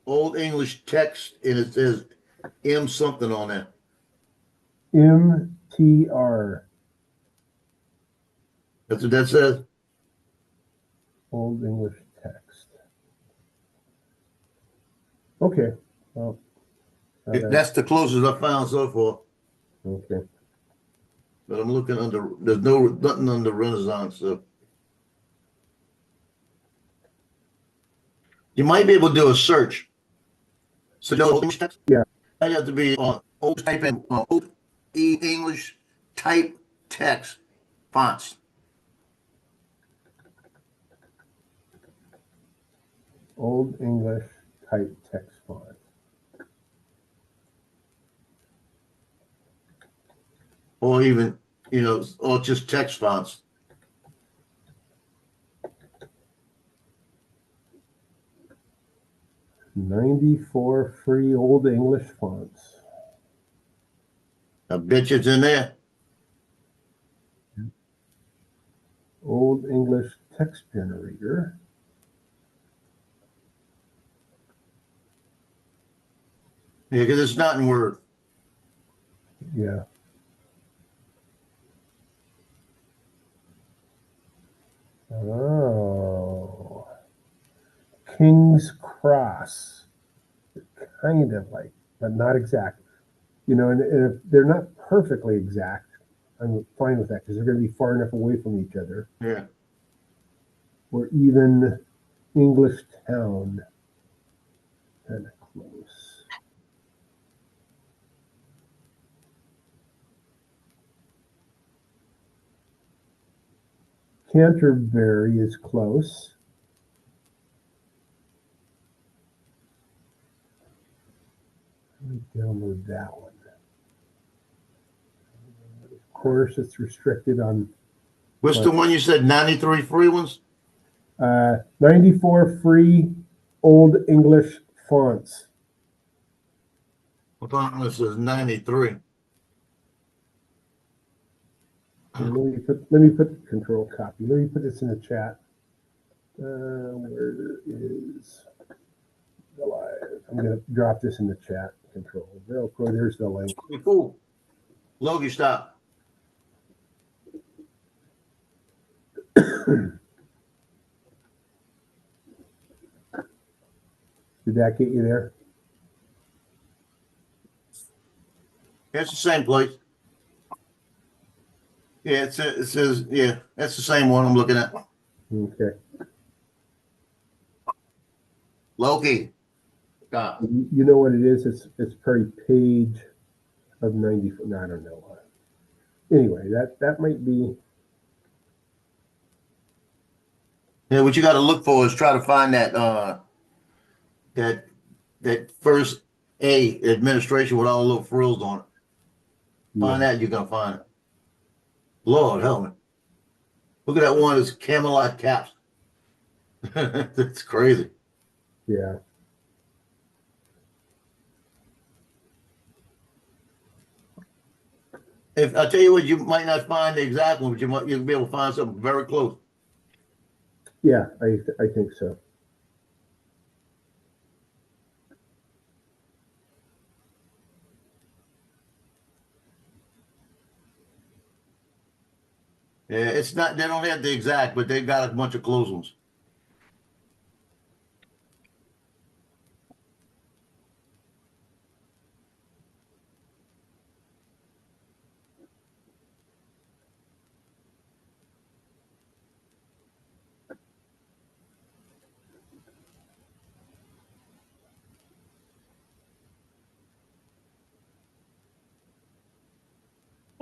Old English Text, and it says M something on there. MTR. That's what that says. Old English Text. Okay. Well, That's the closest I found so far. okay. But I'm looking under. There's nothing under Renaissance. So you might be able to do a search. So Old English Text. Yeah. I have to be on old type and old English type text fonts. Old English type text font. Or even, or just text fonts. $94 free Old English fonts. I bet you it's in there. Old English text generator. Yeah, because it's not in Word. Yeah. Oh. King's Cross. Kind of like, but not exact. And if they're not perfectly exact, I'm fine with that because they're going to be far enough away from each other. Yeah. Or even English Town. Kind of close. Canterbury is close. Let me download that one. Of course, it's restricted on. What's the one you said? 93 free ones? 94 free Old English fonts. Hold on, this is 93. Let me put control copy. Let me put this in the chat. Where is the live? I'm going to drop this in the chat. Control Velcro. There's the link. Cool. Logie, stop. Did that get you there? It's the same place. Yeah, it says, yeah, that's the same one I'm looking at. Okay. Loki. Stop. You know what it is? It's per page of 94. No, I don't know. Anyway, that might be. Yeah, what you got to look for is try to find that that first A administration with all the little frills on it. Find that, you're gonna find it. Lord help me. Look at that one that's Camelot caps. That's crazy. Yeah. If I tell you what, you might not find the exact one, but you'll be able to find something very close. Yeah, I think so. Yeah, it's not. They don't have the exact, but they've got a bunch of close ones.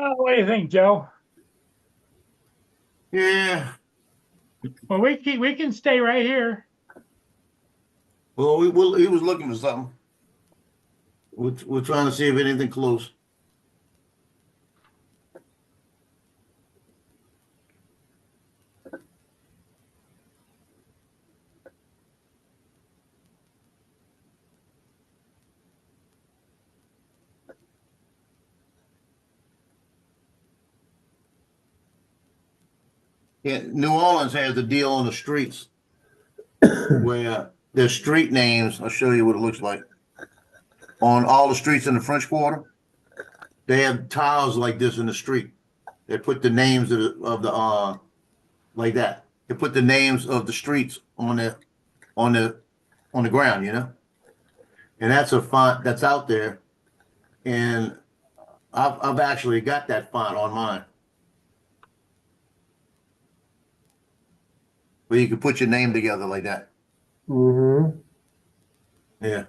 Oh, what do you think, Joe? Yeah. Well, we can stay right here. Well, he was looking for something. We're trying to see if anything close. Yeah, New Orleans has a deal on the streets where there's street names. I'll show you what it looks like. On all the streets in the French Quarter, they have tiles like this in the street. They put the names of the like that. They put the names of the streets on the ground, you know. And that's a font that's out there, and I've actually got that font on mine, where you can put your name together like that. Mm-hmm. Yeah.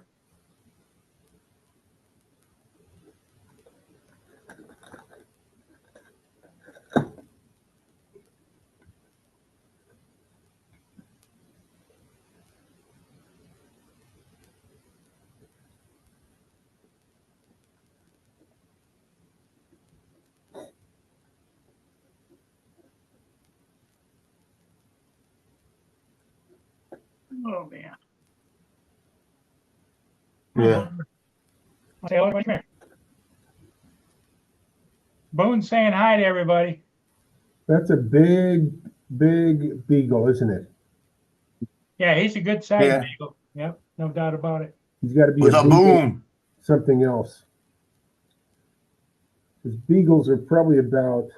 Oh man. Yeah. Taylor, come here. Boone's saying hi to everybody. That's a big beagle, isn't it? Yeah, he's a good size Yeah. beagle. Yep, no doubt about it. He's got to be What's a up, beagle, Boom? something else. Because beagles are probably about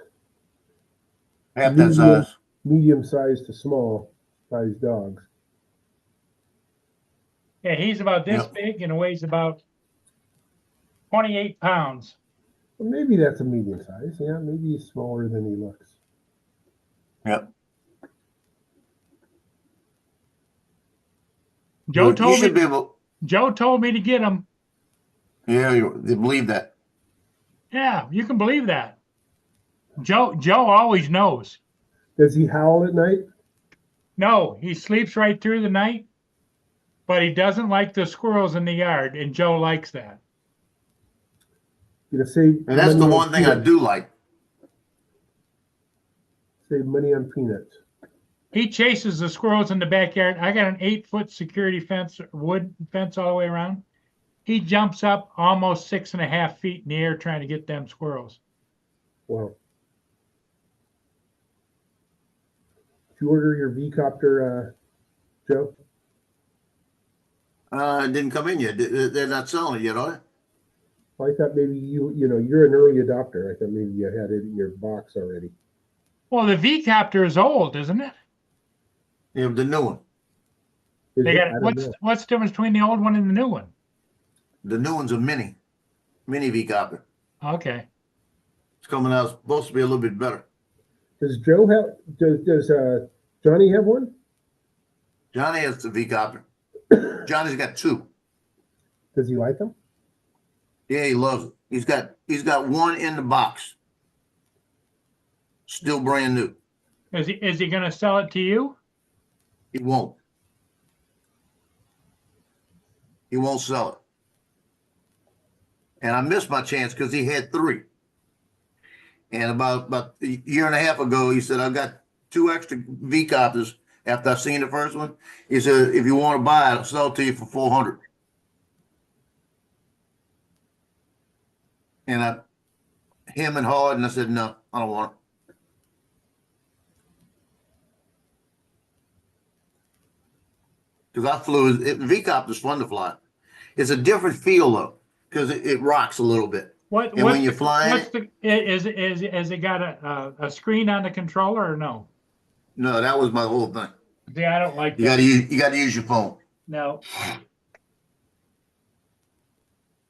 Half that size. medium sized to small sized dogs. Yeah, he's about this Yep. big and weighs about 28 pounds. Well, maybe that's a medium size. Yeah, maybe he's smaller than he looks. Yep. Joe You told should me. be able. Joe told me to get him. Yeah, they believe that. Yeah, you can believe that. Joe always knows. Does he howl at night? No, he sleeps right through the night, but he doesn't like the squirrels in the yard, and Joe likes that. You know, save And that's money the on one thing I peanuts. do like. Save money on peanuts. He chases the squirrels in the backyard. I got an 8-foot security fence, wood fence all the way around. He jumps up almost 6.5 feet in the air trying to get them squirrels. Wow. Did you order your V-Copter, Joe? It didn't come in yet. They're not selling it yet, are they? Well, I thought maybe you're an early adopter. I thought maybe you had it in your box already. Well, the V-Copter is old, isn't it? Yeah, the new one. Is They it? got I don't know. what's the difference between the old one and the new one? The new one's a mini V-copter. Okay. It's coming out, supposed to be a little bit better. Does Joe have? Does Johnny have one? Johnny has the V-copter. Johnny's got two. Does he like them? Yeah, he loves it. He's got one in the box. Still brand new. Is he going to sell it to you? He won't. He won't sell it. And I missed my chance because he had 3. And about a year and a half ago, he said, I've got 2 extra V-copters after I seen the first one. He said, if you want to buy it, I'll sell it to you for 400. And him and Harden, I said, no, I don't want it. Because I flew, V-copter's fun to fly. It's a different feel though, because it rocks a little bit. And when you fly is it got a screen on the controller or no? No, that was my whole thing. See, I don't like You that. you gotta use your phone. No.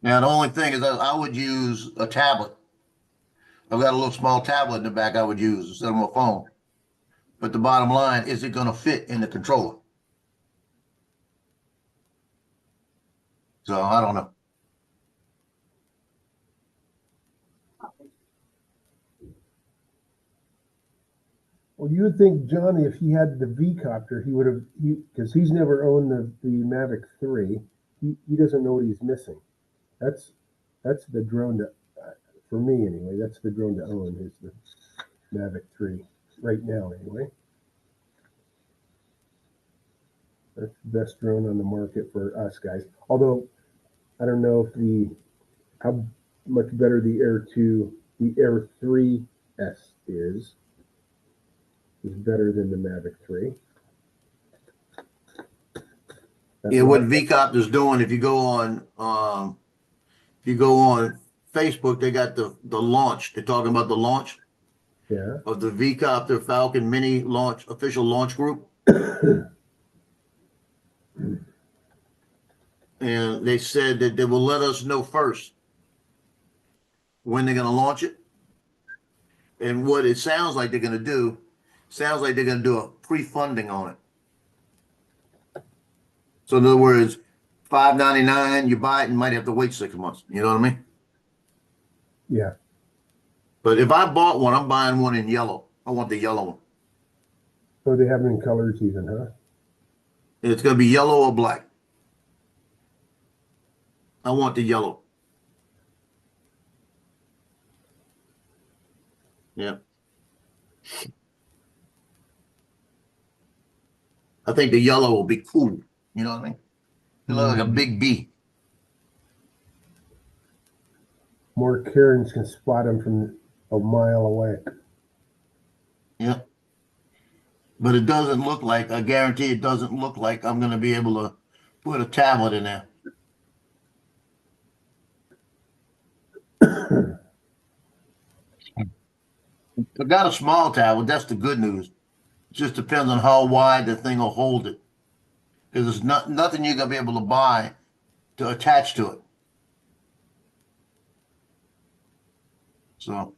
Now the only thing is that I would use a tablet. I've got a little small tablet in the back I would use instead of my phone. But the bottom line, is it gonna fit in the controller? So I don't know. Well, you would think, Johnny, if he had the V-copter, he would have, because he's never owned the Mavic 3. He doesn't know what he's missing. That's the drone to, for me anyway, that's the drone to own is the Mavic 3 right now anyway. That's the best drone on the market for us guys. Although I don't know if how much better the Air 3S is better than the Mavic 3. Yeah, what V-copter's doing, if you go on Facebook, they got the launch. They're talking about the launch of the V-copter Falcon Mini launch, official launch group. And they said that they will let us know first when they're going to launch it. And what it sounds like they're going to do, a pre-funding on it. So in other words, $5.99, you buy it and might have to wait 6 months. You know what I mean? Yeah. But if I bought one, I'm buying one in yellow. I want the yellow one. So they have them in colors even, huh? It's going to be yellow or black. I want the yellow. Yeah. I think the yellow will be cool. You know what I mean? It looks like a big bee. More Karens can spot them from a mile away. Yeah. But it doesn't look like, I guarantee it doesn't look like I'm going to be able to put a tablet in there. I got a small tablet. That's the good news. It just depends on how wide the thing will hold it. Because there's nothing you're going to be able to buy to attach to it. So.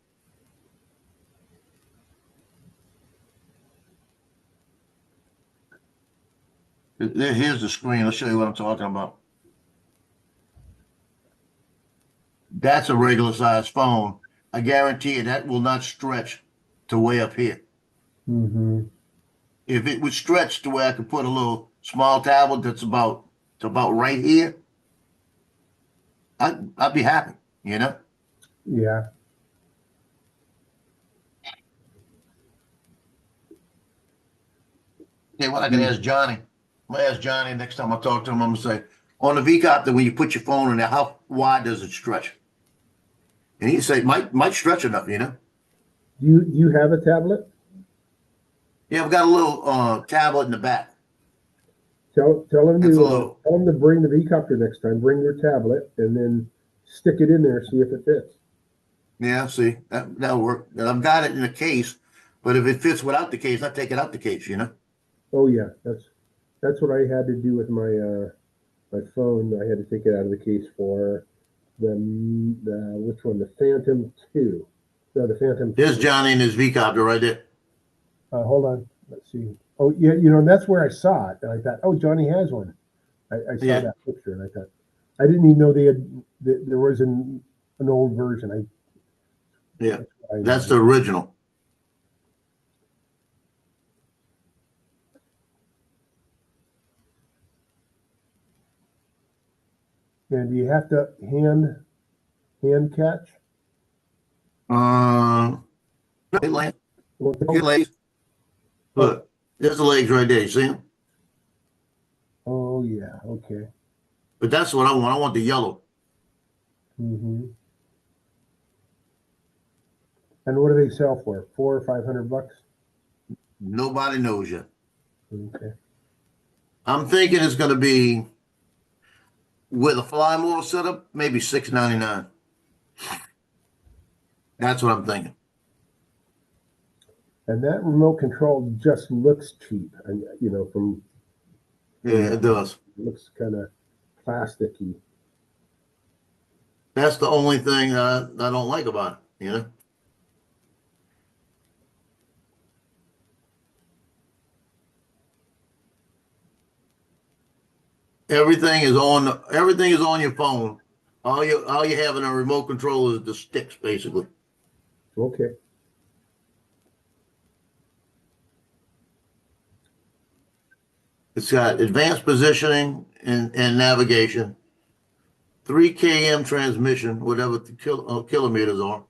Here's the screen. I'll show you what I'm talking about. That's a regular size phone. I guarantee you that will not stretch to way up here. Mm-hmm. If it would stretch to where I could put a little small tablet that's about right here, I'd be happy, you know? Yeah. Okay, well, I can ask Johnny. I'm gonna ask Johnny next time I talk to him. I'm gonna say, on the V-copter, when you put your phone in there, how wide does it stretch? And he'd say, might stretch enough, you know? Do you have a tablet? Yeah, I've got a little tablet in the back. Tell them to bring the V-copter next time. Bring your tablet and then stick it in there. See if it fits. Yeah, see, that'll work. And I've got it in the case, but if it fits without the case, I take it out the case, you know? Oh yeah, that's what I had to do with my my phone. I had to take it out of the case for the which one? The Phantom 2. No, the Phantom. There's Johnny and his V-copter right there. Hold on. Let's see. Oh yeah, and that's where I saw it, and I thought, oh, Johnny has one. I saw that picture, and I thought, I didn't even know there was an old version. That's the original. And do you have to hand catch? Hey, Lance, Well, your legs. Look, there's the legs right there. You see them? Oh, yeah, okay. But that's what I want. I want the yellow. Mm-hmm. And what do they sell for? $400 or $500? Nobody knows yet. Okay. I'm thinking it's going to be with a fly motor setup, maybe $6.99. That's what I'm thinking. And that remote control just looks cheap, and from Yeah, it does. it looks kind of plasticky. That's the only thing I don't like about it, you know? Everything is on your phone. All you have in a remote control is the sticks, basically. Okay. It's got advanced positioning and navigation, 3 km transmission, whatever the kilometers are,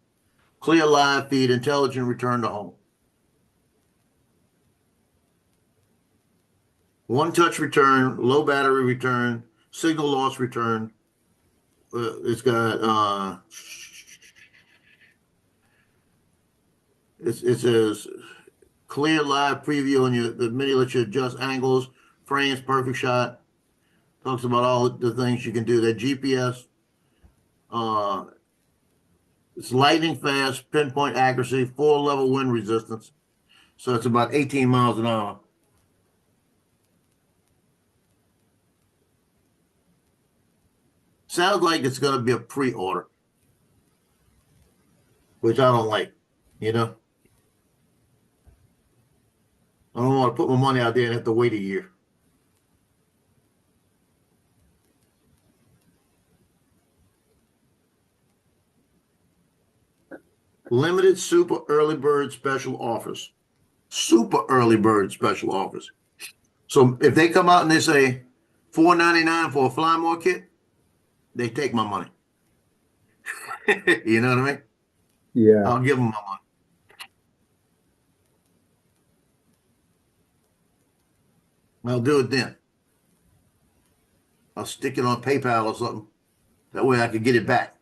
clear live feed, intelligent return to home. One touch return, low battery return, signal loss return. It's got it says clear live preview on the mini lets you adjust angles, frames, perfect shot. Talks about all the things you can do. That GPS, it's lightning fast, pinpoint accuracy, 4-level wind resistance. So it's about 18 miles an hour. Sounds like it's going to be a pre-order, which I don't like, you know? I don't want to put my money out there and have to wait a year. Limited super early bird special offers. Super early bird special offers. So if they come out and they say $4.99 for a fly more kit, they take my money. You know what I mean? Yeah. I'll give them my money. I'll do it then. I'll stick it on PayPal or something. That way I can get it back.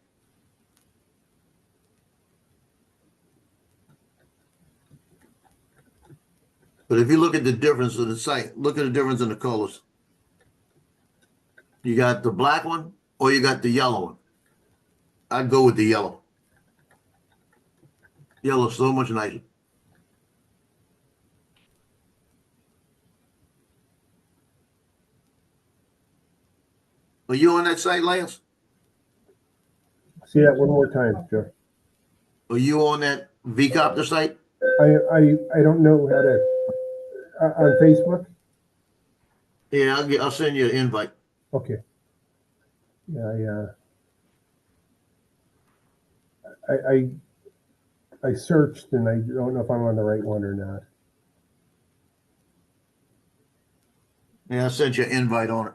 But if you look at the difference in the site, look at the difference in the colors. You got the black one or you got the yellow one. I'd go with the yellow. Yellow's so much nicer. Are you on that site, Lance? See that one more time, Joe. Are you on that VCopter site? I don't know how to on Facebook. Yeah, I'll send you an invite. Okay. Yeah, I searched and I don't know if I'm on the right one or not. Yeah, I sent you an invite on it.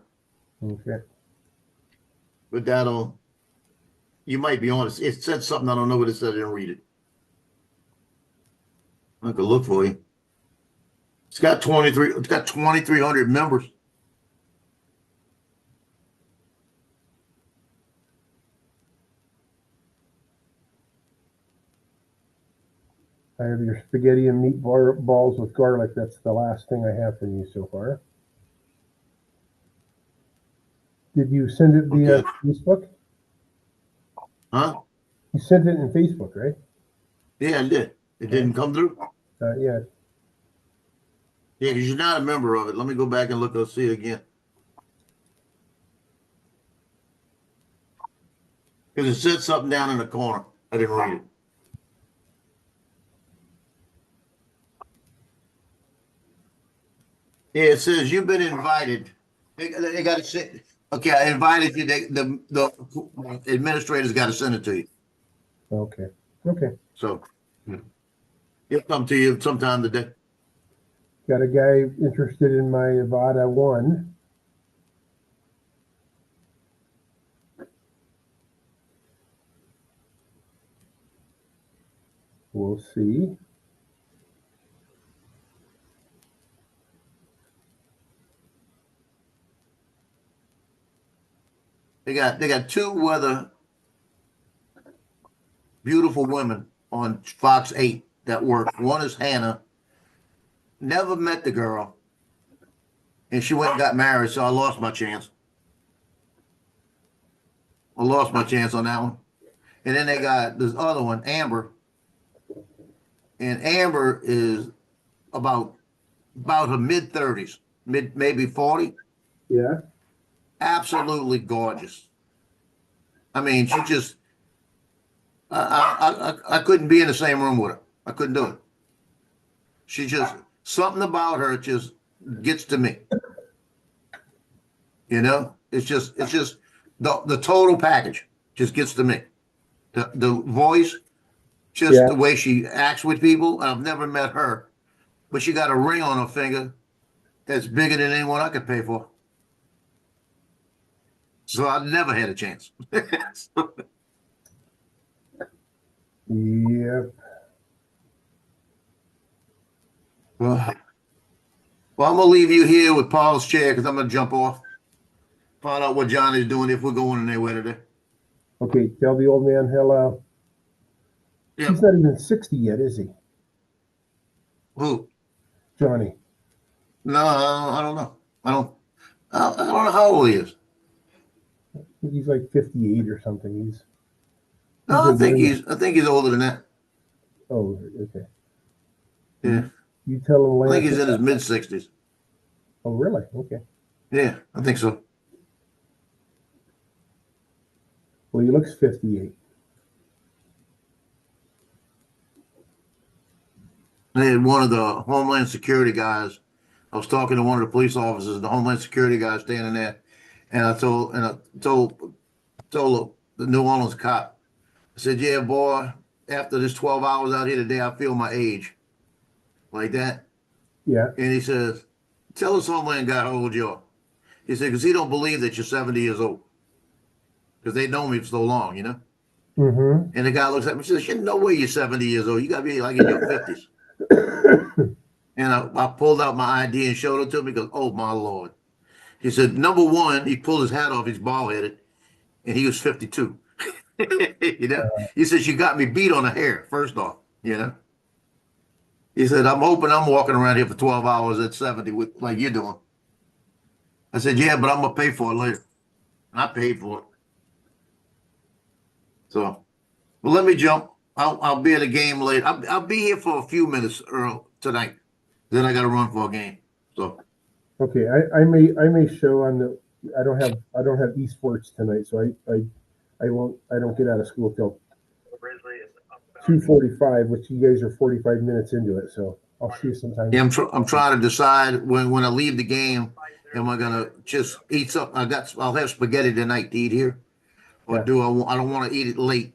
Okay. But you might be on it. It said something, I don't know what it said, I didn't read it. I could look for you. It's got 2,300 members. I have your spaghetti and meatballs with garlic. That's the last thing I have from you so far. Did you send it via Facebook? Huh? You sent it in Facebook, right? Yeah, I did. It didn't come through? Yeah. Yeah, because you're not a member of it. Let me go back and look. I'll see it again. Because it said something down in the corner. I didn't read it. Yeah, it says you've been invited. They got to say, okay, I invited you. The administrators got to send it to you. Okay. So it'll come to you sometime today. Got a guy interested in my Avada 1. We'll see. They got two other beautiful women on Fox 8 that work. One is Hannah. Never met the girl. And she went and got married, so I lost my chance. I lost my chance on that one. And then they got this other one, Amber. And Amber is about her mid-30s, maybe 40. Yeah. Absolutely gorgeous. I mean, she just I couldn't be in the same room with her. I couldn't do it. She just something about her just gets to me. You know, it's just the total package just gets to me. The voice, just the way she acts with people. I've never met her, but she got a ring on her finger that's bigger than anyone I could pay for. So I never had a chance. Yep. Well, I'm gonna leave you here with Paul's chair because I'm gonna jump off. Find out what Johnny's doing if we're going anywhere today. Okay, tell the old man hello. Yep. He's not even 60 yet, is he? Who? Johnny. No, I don't know. I don't know how old he is. I think he's like 58 or something. He's No, a young- I think he's older than that. Oh, okay. Yeah. You tell him I Lance. think he's in his mid-60s. Oh, really? Okay. Yeah, I think so. Well, he looks 58. I had one of the Homeland Security guys. I was talking to one of the police officers, the Homeland Security guy standing there, and I told the New Orleans cop, I said, "Yeah, boy, after this 12 hours out here today, I feel my age." Like that. Yeah. And he says, "Tell this Homeland guy how old you are." He said, "Because he don't believe that you're 70 years old. Because they know me for so long, you know?" Mm-hmm. And the guy looks at me and says, "There's no way you're 70 years old. You got to be like in your 50s. And I pulled out my ID and showed it to him. He goes, "Oh, my Lord." He said, "Number one," he pulled his hat off. He's bald headed. And he was 52. You know? He says, "You got me beat on the hair, first off, you know?" He said, "I'm hoping I'm walking around here for 12 hours at 70 with like you're doing." I said, "Yeah, but I'm going to pay for it later." And I paid for it. So, well, let me jump. I'll be at a game later. I'll be here for a few minutes tonight. Then I got to run for a game. So, Okay, I may show on the. I don't have esports tonight, so I don't get out of school till Grizzly is up. 2:45, which you guys are 45 minutes into it, so I'll see you sometime. yeah, I'm trying to decide when I leave the game, am I gonna just eat something? I'll have spaghetti tonight to eat here, or Yeah. I don't want to eat it late,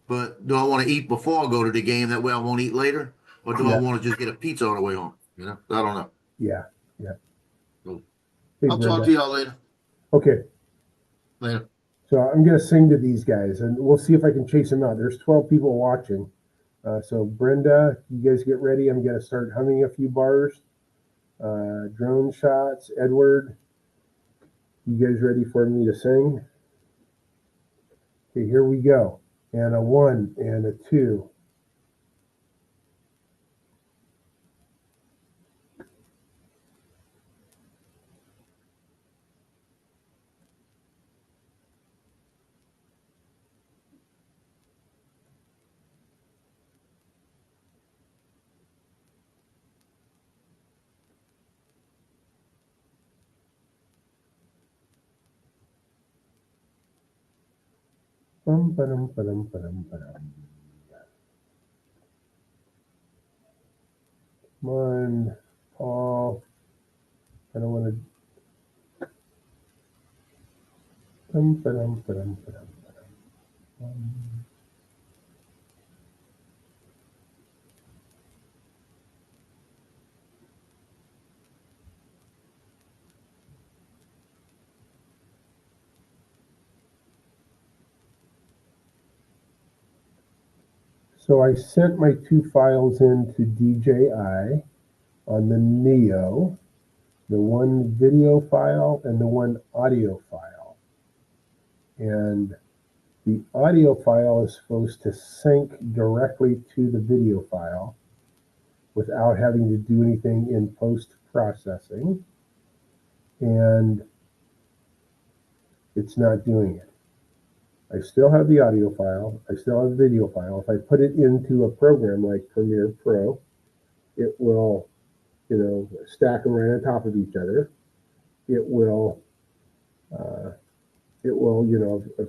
but do I want to eat before I go to the game? That way I won't eat later, or do I Yeah. want to just get a pizza on the way home? You know, I don't know. Yeah. Cool. Hey, I'll talk Brenda. to y'all later. Okay, Later. so I'm gonna sing to these guys, and we'll see if I can chase them out. There's 12 people watching, so Brenda, you guys get ready. I'm gonna start humming a few bars. Drone shots. Edward, you guys ready for me to sing? Okay, here we go. And a 1 and a 2. Bum, ba-dum, ba-dum, ba-dum, ba-dum. Come on, Paul. I don't want to. Bum, ba-dum, ba-dum, ba-dum, ba-dum. So I sent my 2 files in to DJI on the Neo, the one video file and the one audio file. And the audio file is supposed to sync directly to the video file without having to do anything in post-processing. And it's not doing it. I still have the audio file. I still have the video file. If I put it into a program like Premiere Pro, it will, stack them right on top of each other. It will, of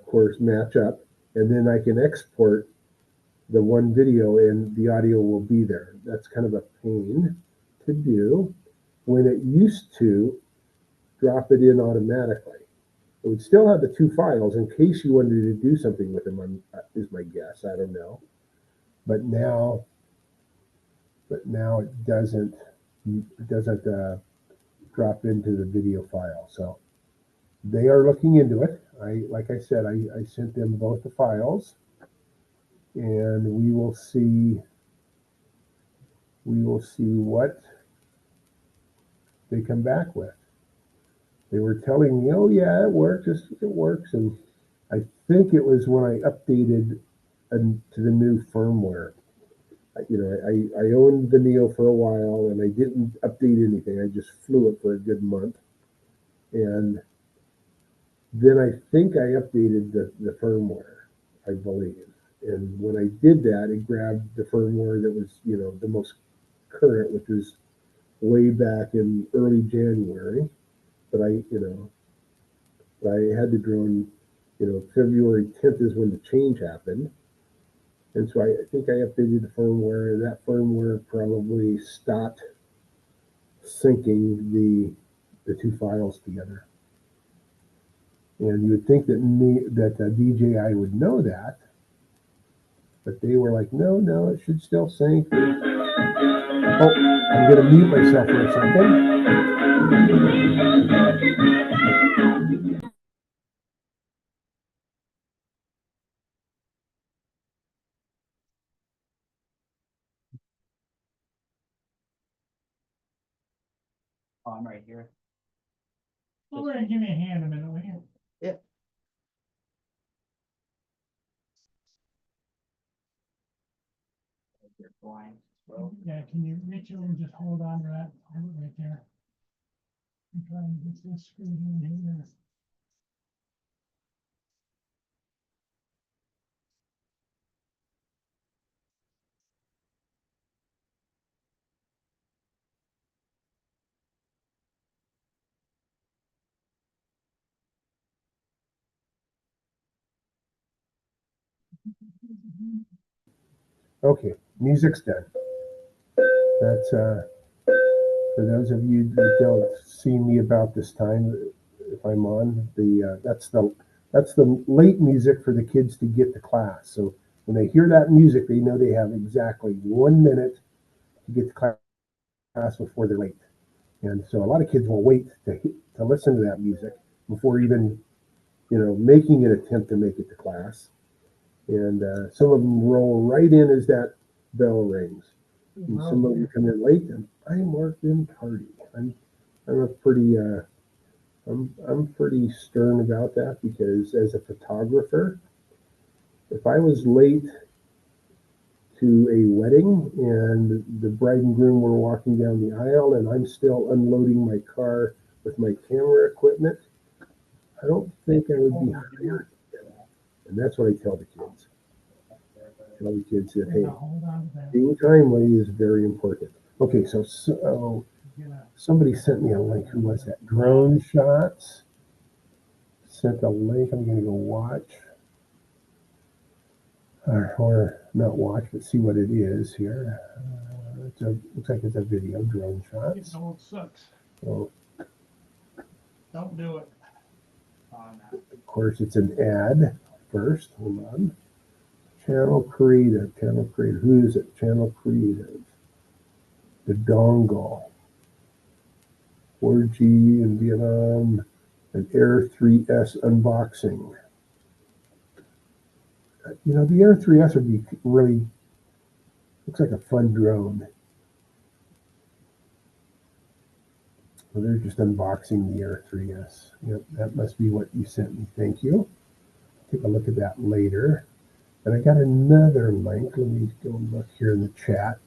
course, match up. And then I can export the one video and the audio will be there. That's kind of a pain to do when it used to drop it in automatically. It would still have the 2 files in case you wanted to do something with them, is my guess. I don't know. But now it doesn't drop into the video file. So they are looking into it. Like I said, I sent them both the files, and we will see what they come back with. They were telling me, oh yeah, it works, and I think it was when I updated to the new firmware. I owned the Neo for a while, and I didn't update anything. I just flew it for a good month, and then I think I updated the firmware, I believe. And when I did that, it grabbed the firmware that was, the most current, which was way back in early January. But I had the drone, February 10th is when the change happened. And so I think I updated the firmware, and that firmware probably stopped syncing the 2 files together. And you would think that DJI would know that, but they were like, no, it should still sync. Oh, I'm going to mute myself for a second. Oh, I'm right here. Well, wait, give me a hand a minute, will you? Yeah. Yeah, can you reach over and just hold on to that right there? I'm trying to get this screwed in here. Okay, music's done. That's for those of you that don't see me about this time, if I'm on, that's the late music for the kids to get to class. So when they hear that music, they know they have exactly 1 minute to get to class before they're late. And so a lot of kids will wait to listen to that music before even, making an attempt to make it to class. And some of them roll right in as that bell rings. And some of them come in late, and I'm working tardy. I'm pretty stern about that, because as a photographer, if I was late to a wedding and the bride and groom were walking down the aisle and I'm still unloading my car with my camera equipment, I don't think I would be hired. And that's what I tell the kids. I tell the kids that, hey, being timely is very important. Okay, so somebody sent me a link. Who was that? Drone Shots sent a link. I'm going to go watch. Or not watch, but see what it is here. Looks like it's a video, Drone Shots. Getting old sucks. So, Don't do it. of course, it's an ad first. Hold on. Channel Creative. Who is it? Channel Creative. The Dongle. 4G in Vietnam. An Air 3S unboxing. The Air 3S would be really Looks like a fun drone. Well, they're just unboxing the Air 3S. Yep, that must be what you sent me. Thank you. Take a look at that later. And I got another link. Let me go look here in the chat.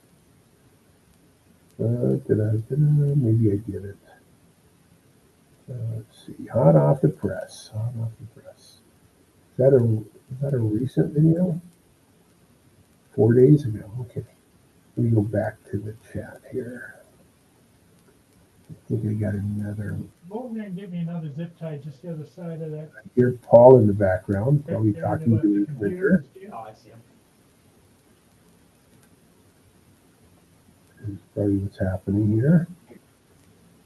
Maybe I did it. Let's see. Hot off the press. Hot off the press. Is that a recent video? 4 days ago. Okay. Let me go back to the chat here. I think I got another. Go over there and give me another zip tie just the other side of that. I hear Paul in the background, probably There, talking about to the his computers. printer. Oh, I see him. Is probably what's happening here.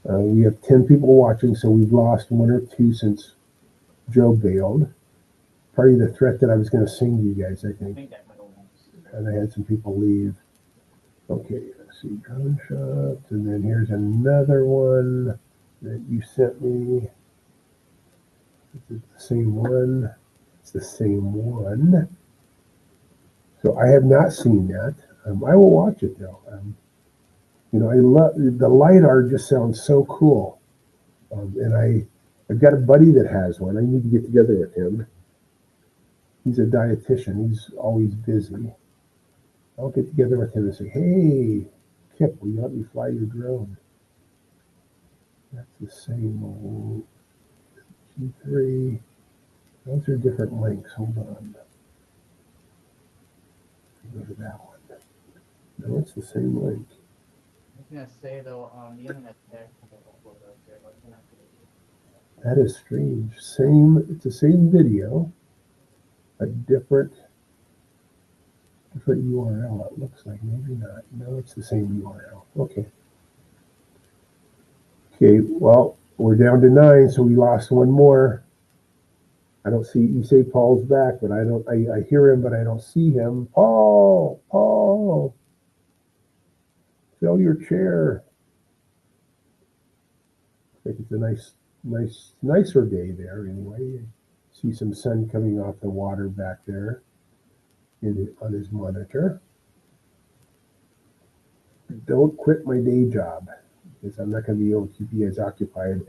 We have 10 people watching, so we've lost 1 or 2 since Joe bailed. Probably the threat that I was going to sing to you guys, I I think. think that might have And I had some people leave. Okay, let's see, drone shots, and then here's another one that you sent me. Is it the same one? It's the same one. So I have not seen that. I will watch it though. You know, I love the LiDAR. Just sounds so cool. And I've got a buddy that has one. I need to get together with him. He's a dietitian. He's always busy. I'll get together with him and say, hey, Kip, will you let me fly your drone? That's the same old G3. Those are different links. Hold on. Go to that one. No, it's the same link. I was gonna say though, the internet there. That is strange. It's the same video, a different URL. It looks like maybe not. No, it's the same URL. Okay. Okay. Well, we're down to 9, so we lost 1 more. I don't see. You say Paul's back, but I don't. I hear him, but I don't see him. Paul, fill your chair. I think it's a nicer day there. Anyway, see some sun coming off the water back there on his monitor. Don't quit my day job because I'm not going to be able to keep you guys occupied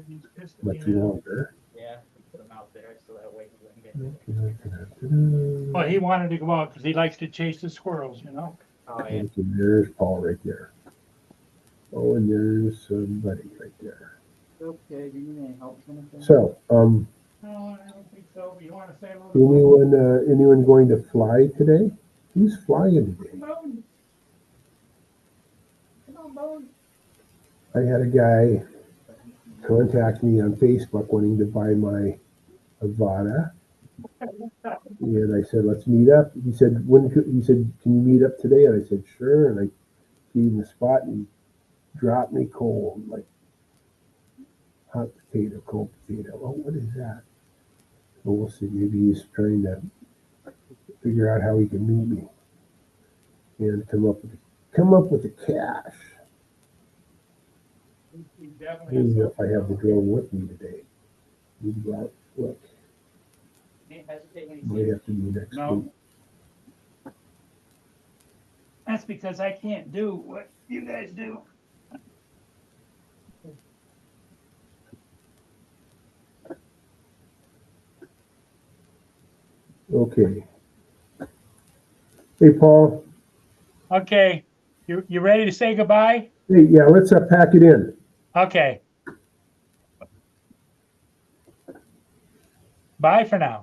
much longer. Yeah, put him out there so that way he wouldn't get. Well, he wanted to go out because he likes to chase the squirrels, you know? Oh yeah. Okay, there's Paul right there. Oh, and there's somebody right there. Okay, do you need any help with anything? So, No, I don't think so. You want to say a little? anyone going to fly today? Who's flying today? Come on, Bone. I had a guy contact me on Facebook wanting to buy my Avata. And I said, let's meet up. He said, can you meet up today? And I said, sure. And I gave him the spot and he dropped me cold, like hot potato, cold potato. Oh, what is that? Well, we'll see. Maybe he's trying to figure out how he can meet me and come up with the cash. I don't know if I have the drone with me today. Need to go out, look. Might have to be next week. That's because I can't do what you guys do. Okay. Hey, Paul. Okay, you ready to say goodbye? Hey, yeah, let's pack it in. Okay. Bye for now.